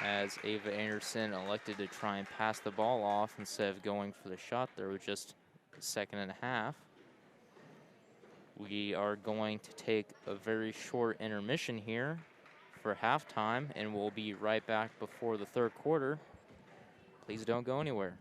As Ava Anderson elected to try and pass the ball off instead of going for the shot there with just a second and a half. We are going to take a very short intermission here for halftime, and we'll be right back before the third quarter. Please don't go anywhere.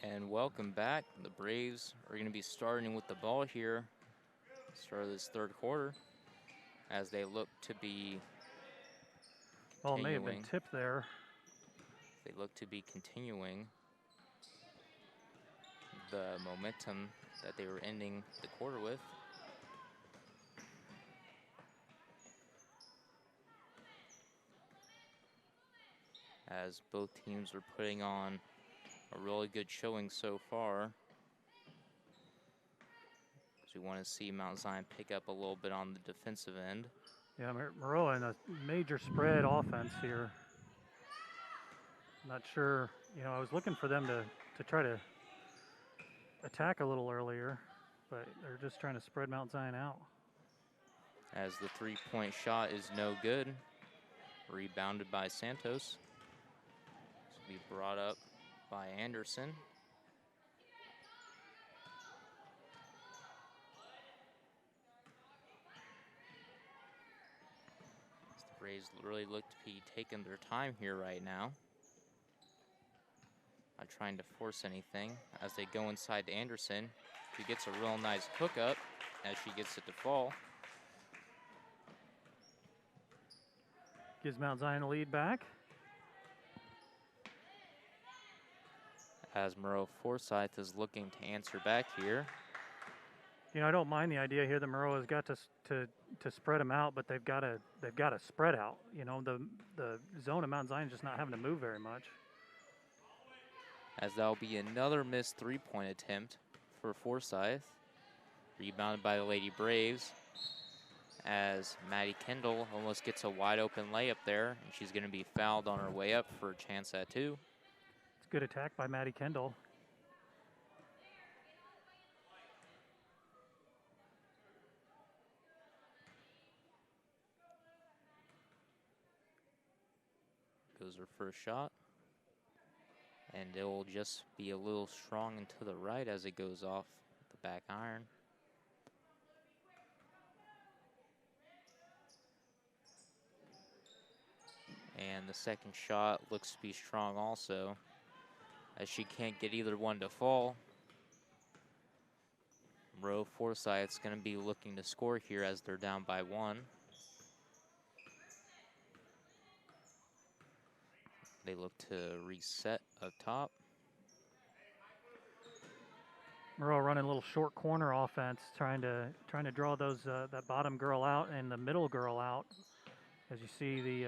And welcome back. The Braves are going to be starting with the ball here, start of this third quarter, as they look to be Ball may have been continuing. tipped there. They look to be continuing the momentum that they were ending the quarter with. As both teams are putting on a really good showing so far. So we want to see Mount Zion pick up a little bit on the defensive end. Yeah, Maroa in a major spread offense here. Not sure, you know, I was looking for them to try to attack a little earlier, but they're just trying to spread Mount Zion out. As the three-point shot is no good. Rebounded by Santos. This will be brought up by Anderson. The Braves really look to be taking their time here right now. Not trying to force anything as they go inside to Anderson. She gets a real nice hookup as she gets it to fall. Gives Mount Zion a lead back. As Maroa-Forsyth is looking to answer back here. You know, I don't mind the idea here that Maroa's got to spread them out, but they've got to spread out. You know, the zone of Mount Zion is just not having to move very much. As that'll be another missed three-point attempt for Forsyth. Rebounded by the Lady Braves. As Maddie Kendall almost gets a wide open layup there, and she's going to be fouled on her way up for a chance at two. It's a good attack by Maddie Kendall. Goes her first shot. And it will just be a little strong and to the right as it goes off the back iron. And the second shot looks to be strong also, as she can't get either one to fall. Maroa-Forsyth's going to be looking to score here as they're down by one. They look to reset up top. Maroa running a little short corner offense, trying to draw those that bottom girl out and the middle girl out. As you see,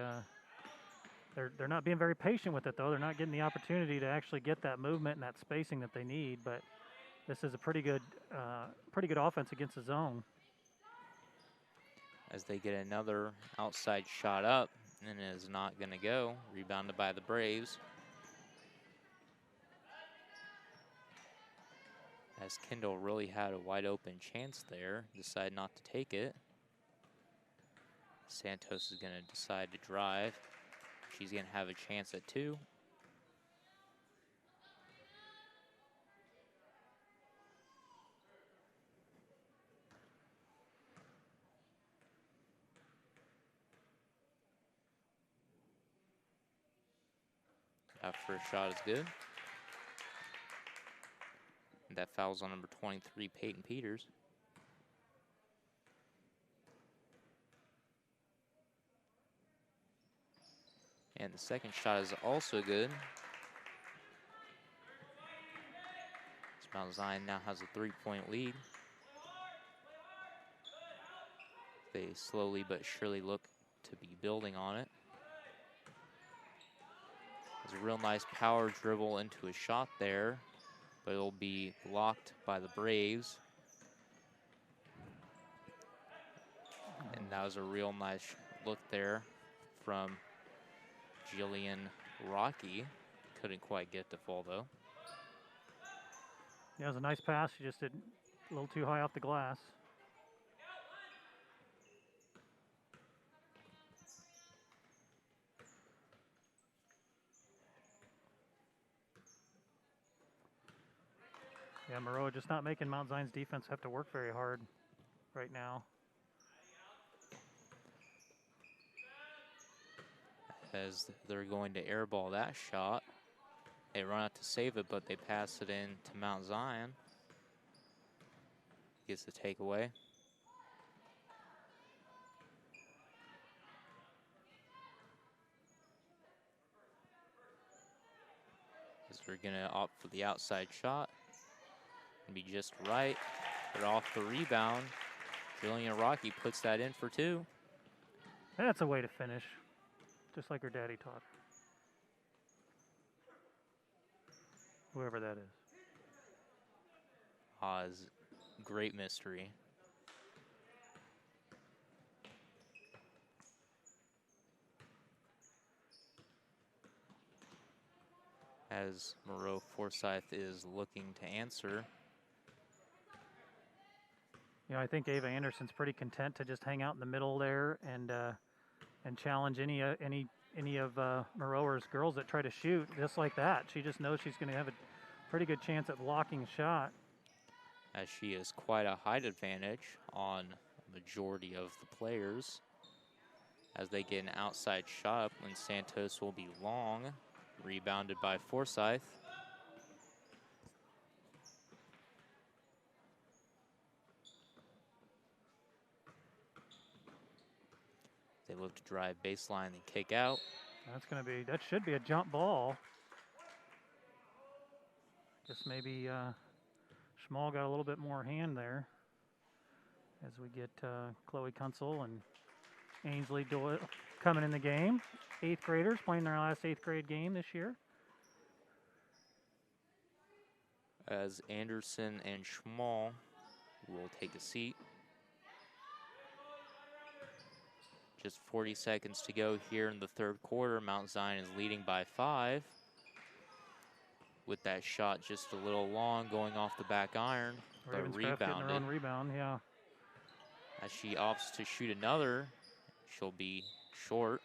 they're not being very patient with it though. They're not getting the opportunity to actually get that movement and that spacing that they need. But this is a pretty good offense against the zone. As they get another outside shot up, and it is not going to go. Rebounded by the Braves. As Kendall really had a wide open chance there, decided not to take it. Santos is going to decide to drive. She's going to have a chance at two. That first shot is good. And that foul's on number 23, Peyton Peters. And the second shot is also good. Mount Zion now has a three-point lead. They slowly but surely look to be building on it. There's a real nice power dribble into a shot there, but it'll be blocked by the Braves. And that was a real nice look there from Jillian Rocky. Couldn't quite get to fall though. Yeah, it was a nice pass. She just did a little too high off the glass. Yeah, Maroa just not making Mount Zion's defense have to work very hard right now. As they're going to airball that shot. They run out to save it, but they pass it in to Mount Zion. Gets the takeaway. As they're gonna opt for the outside shot. And be just right. But off the rebound, Jillian Rocky puts that in for 2. That's a way to finish, just like her daddy taught her. Whoever that is. Oz, great mystery. As Maroa-Forsyth is looking to answer. You know, I think Ava Anderson's pretty content to just hang out in the middle there and challenge any of Maroa's girls that try to shoot just like that. She just knows she's going to have a pretty good chance at blocking a shot. As she has quite a height advantage on a majority of the players. As they get an outside shot when Santos will be long. Rebounded by Forsyth. They look to drive baseline and kick out. That should be a jump ball. Guess maybe Schmall got a little bit more hand there as we get Chloe Kunsel and Ainsley Doyle coming in the game. 8th graders playing their last 8th grade game this year. As Anderson and Schmall will take a seat. Just 40 seconds to go here in the 3rd quarter. Mount Zion is leading by 5. With that shot just a little long, going off the back iron, but Ravenscraft getting her own rebounded. rebound, yeah. As she opts to shoot another, she'll be short.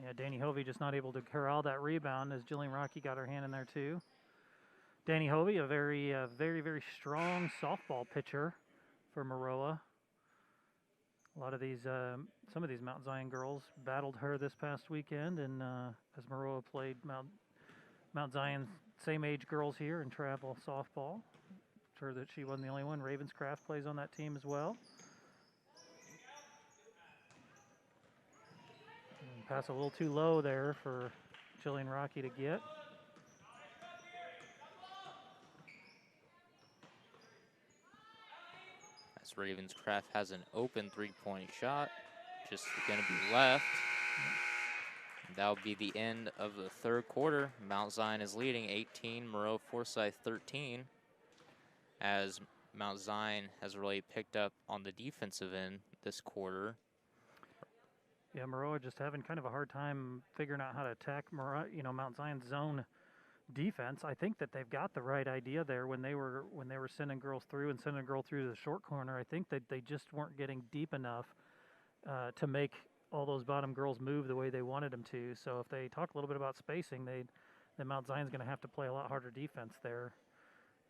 Yeah, Danny Hovey just not able to corral that rebound as Jillian Rocky got her hand in there too. Danny Hovey, a very, very strong softball pitcher for Maroa. A lot of these, some of these Mount Zion girls battled her this past weekend, and as Maroa played Mount Zion's same age girls here in travel softball. Sure that she wasn't the only one. Ravenscraft plays on that team as well. And pass a little too low there for Jillian Rocky to get. As Ravenscraft has an open 3-point shot, just gonna be left. That'll be the end of the 3rd quarter. Mount Zion is leading 18, Maroa-Forsyth 13. As Mount Zion has really picked up on the defensive end this quarter. Yeah, Maroa just having kind of a hard time figuring out how to attack Mount Zion's zone defense. I think that they've got the right idea there when they were sending girls through and sending a girl through to the short corner. I think that they just weren't getting deep enough to make all those bottom girls move the way they wanted them to. So if they talk a little bit about spacing, then Mount Zion's going to have to play a lot harder defense there.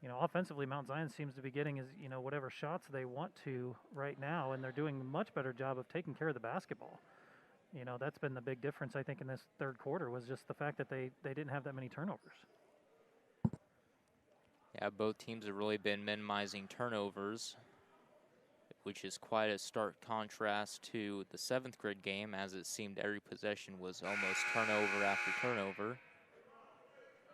You know, offensively, Mount Zion seems to be getting whatever shots they want to right now, and they're doing a much better job of taking care of the basketball. You know, that's been the big difference, I think, in this 3rd quarter was just the fact that they didn't have that many turnovers. Yeah, both teams have really been minimizing turnovers, which is quite a stark contrast to the 7th grade game, as it seemed every possession was almost turnover after turnover.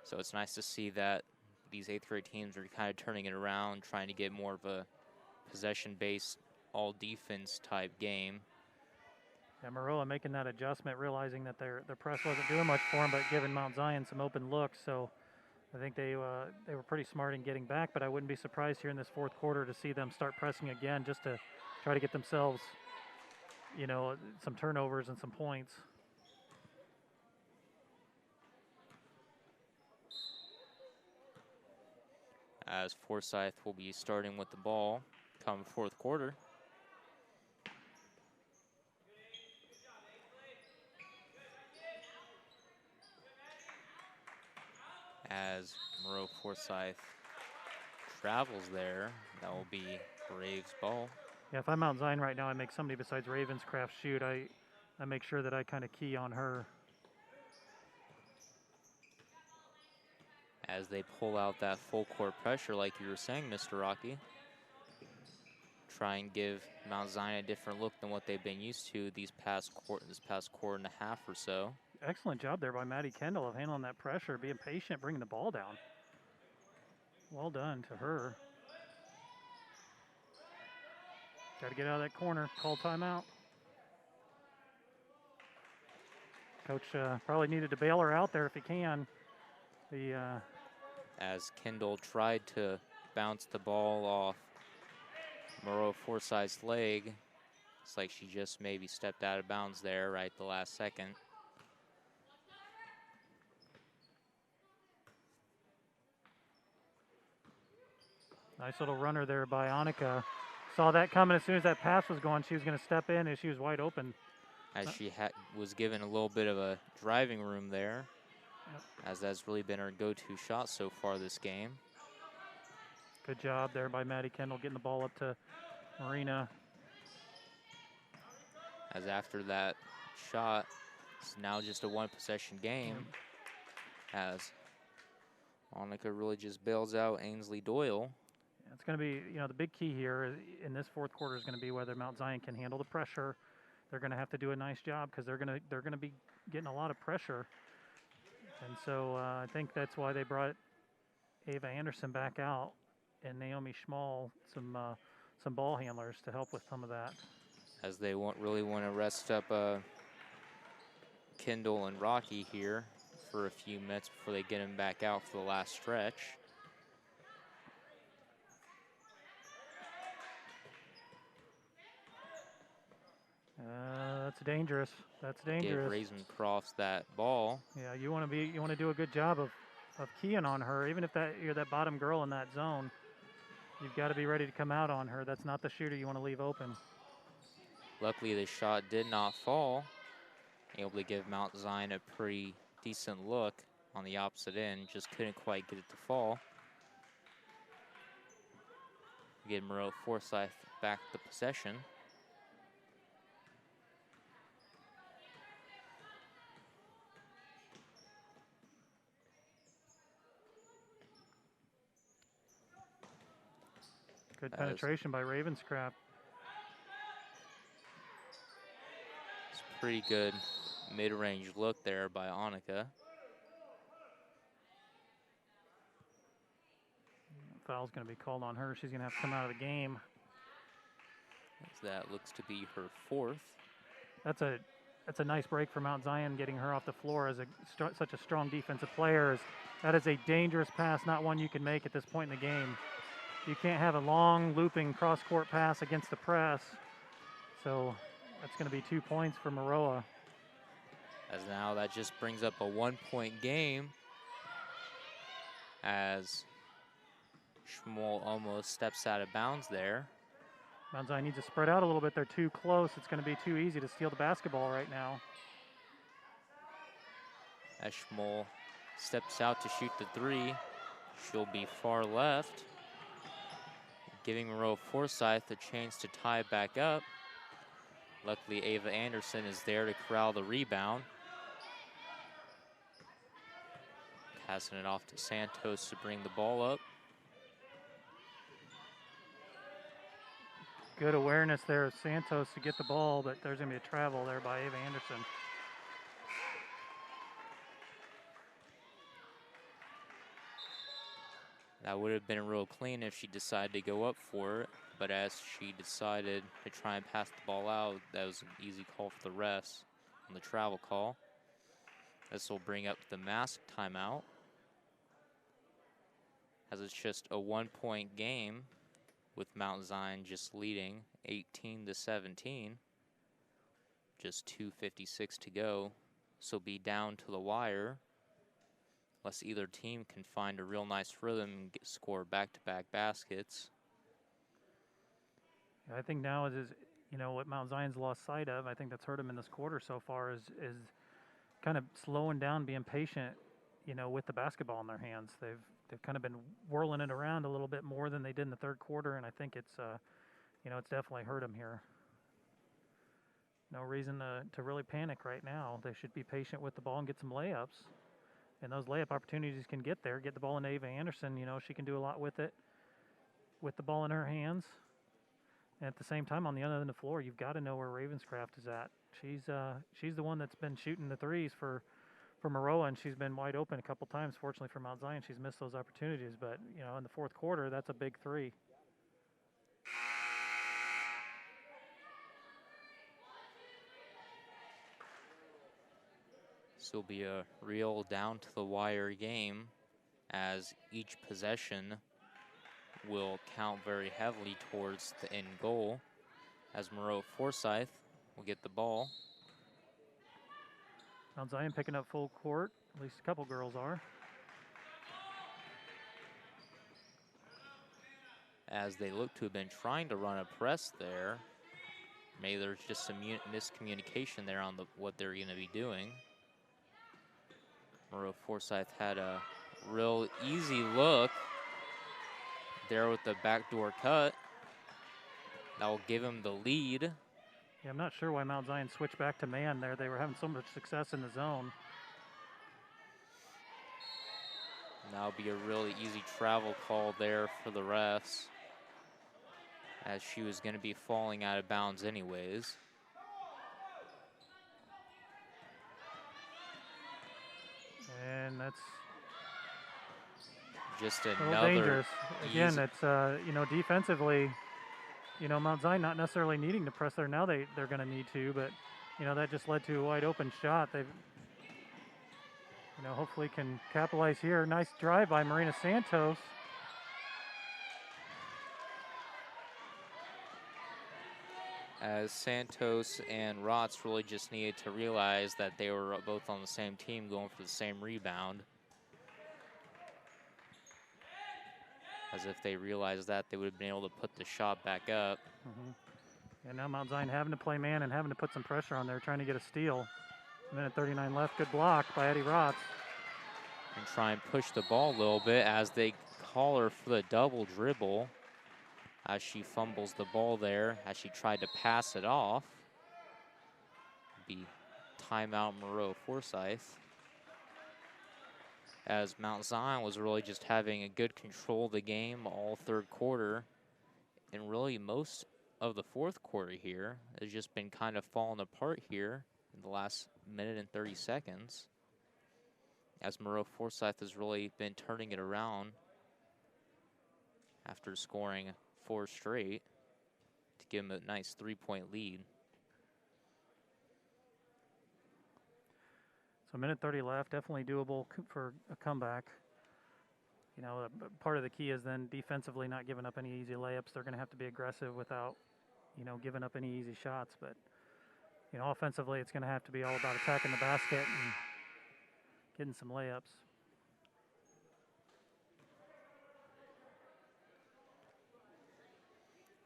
So it's nice to see that these 8th grade teams are kind of turning it around, trying to get more of a possession-based, all-defense type game. Yeah, Maroa making that adjustment, realizing that their press wasn't doing much for them, but giving Mount Zion some open looks. So I think they were pretty smart in getting back, but I wouldn't be surprised here in this 4th quarter to see them start pressing again just to try to get themselves, some turnovers and some points. As Forsyth will be starting with the ball come 4th quarter. As Maroa-Forsyth travels there, that will be Braves' ball. Yeah, if I'm Mount Zion right now, I make somebody besides Ravenscraft shoot. I make sure that I kind of key on her. as they pull out that full court pressure like you were saying, Mr. Rocky. Try and give Mount Zion a different look than what they've been used to this past quarter and a half or so. Excellent job there by Maddie Kendall of handling that pressure, being patient, bringing the ball down. Well done to her. Got to get out of that corner, call timeout. Coach probably needed to bail her out there if he can. As Kendall tried to bounce the ball off Maroa-Forsyth's leg, it's like she just maybe stepped out of bounds there right the last second. Nice little runner there by Annika. Saw that coming as soon as that pass was going. She was going to step in and she was wide open. As she was given a little bit of a driving room there, as that's really been her go-to shot so far this game. Good job there by Maddie Kendall getting the ball up to Marina. As after that shot, it's now just a one-possession game. As Annika really just bails out Ainsley Doyle. It's going to be, the big key here in this fourth quarter is going to be whether Mount Zion can handle the pressure. They're going to have to do a nice job because they're going to be getting a lot of pressure. And so I think that's why they brought Ava Anderson back out and Naomi Schmall, some ball handlers to help with some of that. As they really want to rest up Kendall and Rocky here for a few minutes before they get him back out for the last stretch. That's dangerous. That's dangerous. Give Ravencroft that ball. Yeah, you want to do a good job of keying on her, even if you're that bottom girl in that zone. You've got to be ready to come out on her. That's not the shooter you want to leave open. Luckily, the shot did not fall. Able to give Mount Zion a pretty decent look on the opposite end. Just couldn't quite get it to fall. Get Maroa-Forsyth back the possession. Good penetration by Ravenscraft. It's a pretty good mid-range look there by Annika. Foul's going to be called on her. She's going to have to come out of the game. As that looks to be her fourth. That's a nice break for Mount Zion, getting her off the floor as such a strong defensive player. That is a dangerous pass, not one you can make at this point in the game. You can't have a long looping cross-court pass against the press. So that's going to be 2 points for Maroa. As now that just brings up a 1-point game. As Schmoll almost steps out of bounds there. Mount Zion needs to spread out a little bit. They're too close. It's going to be too easy to steal the basketball right now. As Schmoll steps out to shoot the three, she'll be far left, giving Maroa-Forsyth a chance to tie back up. Luckily, Ava Anderson is there to corral the rebound. Passing it off to Santos to bring the ball up. Good awareness there of Santos to get the ball, but there's going to be a travel there by Ava Anderson. That would have been real clean if she decided to go up for it, but as she decided to try and pass the ball out, that was an easy call for the refs on the travel call. This will bring up the mask timeout, as it's just a 1-point game with Mount Zion just leading 18-17. Just 2:56 to go, so be down to the wire unless either team can find a real nice rhythm and score back-to-back baskets. I think now is what Mount Zion's lost sight of. I think that's hurt them in this quarter so far is kind of slowing down, being patient, with the basketball in their hands. They've kind of been whirling it around a little bit more than they did in the third quarter, and I think it's it's definitely hurt them here. No reason to really panic right now. They should be patient with the ball and get some layups. And those layup opportunities can get there. Get the ball into Ava Anderson. You know, she can do a lot with it, with the ball in her hands. And at the same time, on the other end of the floor, you've got to know where Ravenscraft is at. She's the one that's been shooting the threes for Maroa, and she's been wide open a couple times. Fortunately for Mount Zion, she's missed those opportunities. But, you know, in the fourth quarter, that's a big three. This will be a real down to the wire game, as each possession will count very heavily towards the end goal, as Maroa-Forsyth will get the ball. Mount Zion picking up full court. At least a couple girls are. As they look to have been trying to run a press there. Maybe there's just some miscommunication there on what they're going to be doing. Maroa-Forsyth had a real easy look there with the backdoor cut. That will give him the lead. Yeah, I'm not sure why Mount Zion switched back to man there. They were having so much success in the zone. That'll be a really easy travel call there for the refs, as she was going to be falling out of bounds anyways. And that's just a little another dangerous. Again, easy. it's, you know, defensively, you know, Mount Zion not necessarily needing to press there. Now they're going to need to, but, you know, that just led to a wide open shot. They've, you know, hopefully can capitalize here. Nice drive by Marina Santos. As Santos and Rotz really just needed to realize that they were both on the same team going for the same rebound. As if they realized that, they would have been able to put the shot back up. And now Mount Zion having to play man and having to put some pressure on there, trying to get a steal. Minute 39 left. Good block by Eddie Rotz. And try and push the ball a little bit as they call her for the double dribble, as she fumbles the ball there as she tried to pass it off. Be timeout Maroa-Forsyth, as Mount Zion was really just having a good control of the game all third quarter, and really most of the fourth quarter here has just been kind of falling apart here in the last minute and 30 seconds, as Maroa-Forsyth has really been turning it around after scoring 4 straight to give them a nice 3-point lead. So minute 30 left, definitely doable for a comeback. You know, part of the key is then defensively not giving up any easy layups. They're going to have to be aggressive without, you know, giving up any easy shots. But, you know, offensively, it's going to have to be all about attacking the basket and getting some layups.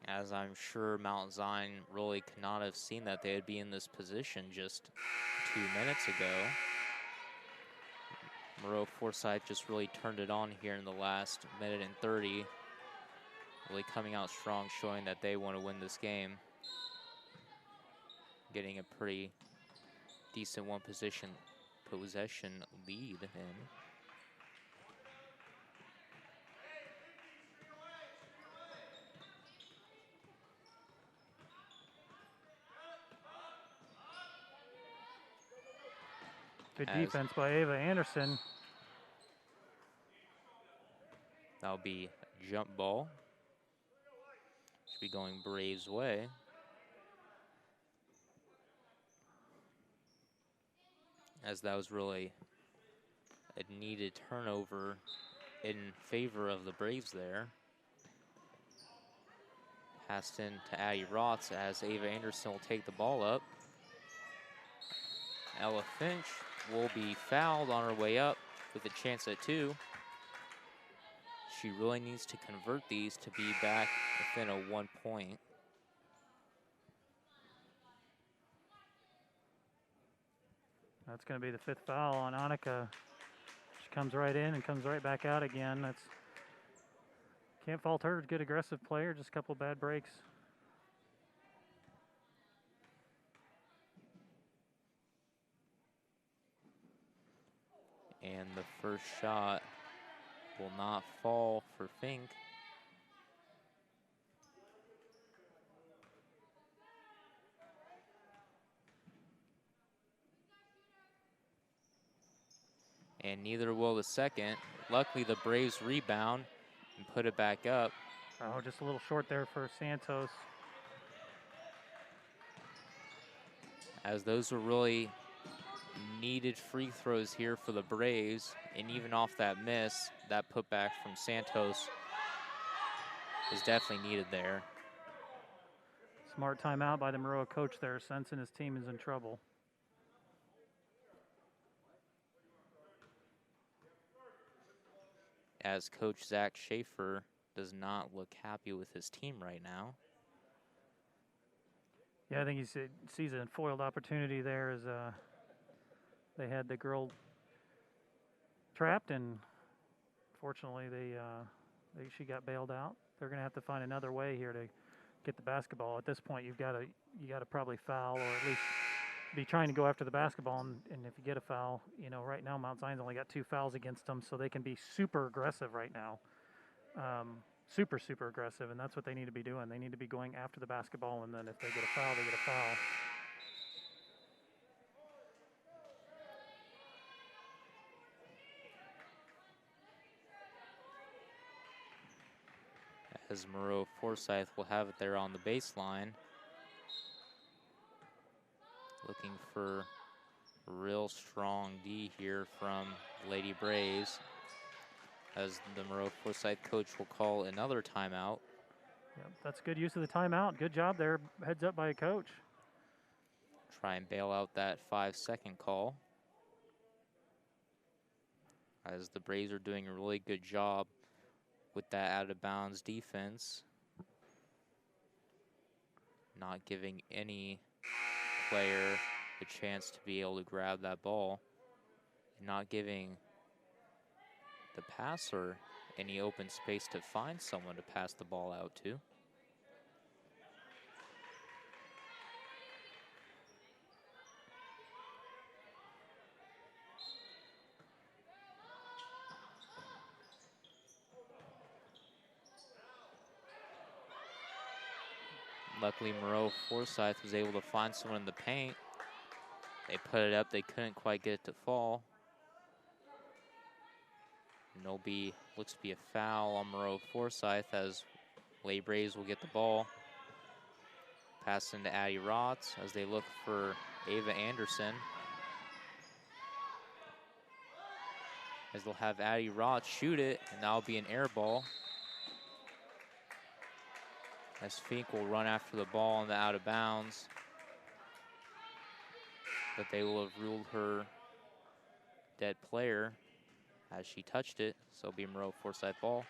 As I'm sure Mount Zion really could not have seen that they would be in this position just 2 minutes ago. Maroa-Forsyth just really turned it on here in the last minute and 30. Really coming out strong, showing that they want to win this game. Getting a pretty decent possession lead in. Good defense by Ava Anderson. That'll be a jump ball. Should be going Braves' way. As that was really a needed turnover in favor of the Braves there. Passed in to Addie Rotz as Ava Anderson will take the ball up. Ella Finch will be fouled on her way up with a chance at 2. She really needs to convert these to be back within a 1 point. That's going to be the 5th foul on Annika. She comes right in and comes right back out again. That's, can't fault her. Good aggressive player, just a couple bad breaks. And the first shot will not fall for Fink. And neither will the second. Luckily, the Braves rebound and put it back up. Oh, just a little short there for Santos. As those were really needed free throws here for the Braves. And even off that miss, that putback from Santos is definitely needed there. Smart timeout by the Maroa coach there, sensing his team is in trouble. As Coach Zach Schaefer does not look happy with his team right now. Yeah, I think he sees a foiled opportunity there as they had the girl trapped, and fortunately she got bailed out. They're going to have to find another way here to get the basketball. At this point, you got to probably foul, or at least be trying to go after the basketball. And if you get a foul, right now Mount Zion's only got 2 fouls against them, so they can be super aggressive right now. Super aggressive, and that's what they need to be doing. They need to be going after the basketball, and then if they get a foul, they get a foul. As Maroa-Forsyth will have it there on the baseline. Looking for a real strong D here from Lady Braves, as the Maroa-Forsyth coach will call another timeout. Yep, that's good use of the timeout. Good job there. Heads up by a coach. Try and bail out that 5-second call, as the Braves are doing a really good job with that out-of-bounds defense, not giving any player a chance to be able to grab that ball, not giving the passer any open space to find someone to pass the ball out to. Luckily, Maroa-Forsyth was able to find someone in the paint. They put it up, they couldn't quite get it to fall. And looks to be a foul on Maroa-Forsyth, as Lady Braves will get the ball. Pass into Addie Rotz as they look for Ava Anderson. As they'll have Addie Rotz shoot it, and that'll be an air ball. As Fink will run after the ball on the out of bounds. But they will have ruled her dead player as she touched it, so it'll be Maroa-Forsyth ball.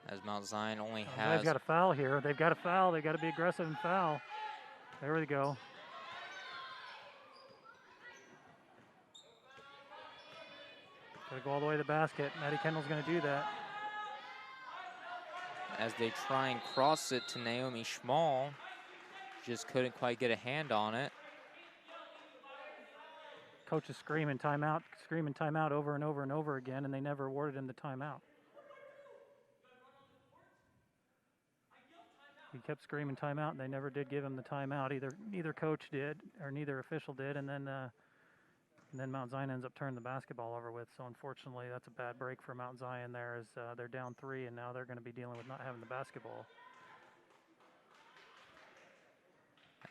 As Mount Zion only has... They've got a foul here. They've got a foul. They've got to be aggressive and foul. There we go. Got to go all the way to the basket. Maddie Kendall's going to do that. As they try and cross it to Naomi Schmall, just couldn't quite get a hand on it. Coach is screaming timeout over and over and over again, and they never awarded him the timeout. He kept screaming timeout, and they never did give him the timeout. Neither coach did, or neither official did, and then Mount Zion ends up turning the basketball over with. So unfortunately, that's a bad break for Mount Zion there, as they're down 3, and now they're going to be dealing with not having the basketball.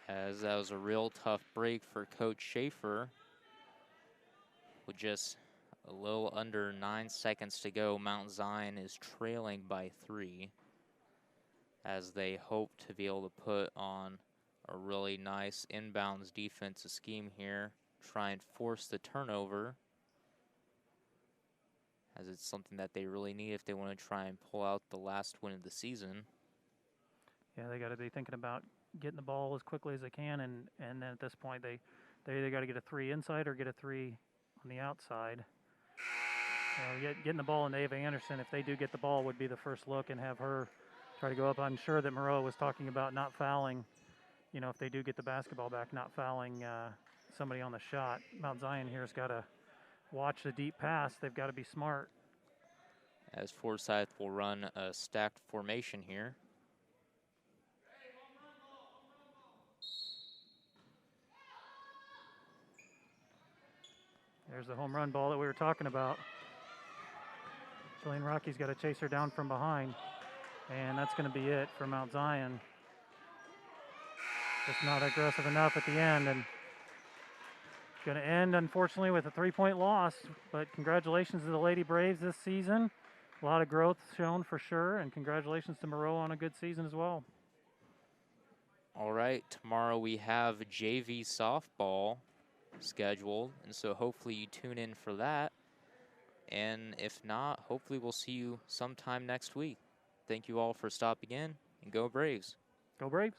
As that was a real tough break for Coach Schaefer. With just a little under 9 seconds to go, Mount Zion is trailing by 3, as they hope to be able to put on a really nice inbounds defensive scheme here, try and force the turnover, as it's something that they really need if they want to try and pull out the last win of the season. Yeah, they got to be thinking about getting the ball as quickly as they can, and then at this point they either got to get a 3 inside or get a 3 on the outside. Getting the ball into Ava Anderson, if they do get the ball, would be the first look and have her try to go up. I'm sure that Maroa was talking about not fouling, if they do get the basketball back, not fouling somebody on the shot. Mount Zion here has got to watch the deep pass. They've got to be smart. As Forsyth will run a stacked formation here. There's the home run ball that we were talking about. Jillian Rocky's got to chase her down from behind. And that's going to be it for Mount Zion. Just not aggressive enough at the end. And going to end, unfortunately, with a 3-point loss. But congratulations to the Lady Braves this season. A lot of growth shown for sure. And congratulations to Maroa on a good season as well. All right, tomorrow we have JV softball scheduled, and so hopefully you tune in for that. And if not, hopefully we'll see you sometime next week. Thank you all for stopping in, and go Braves. Go Braves.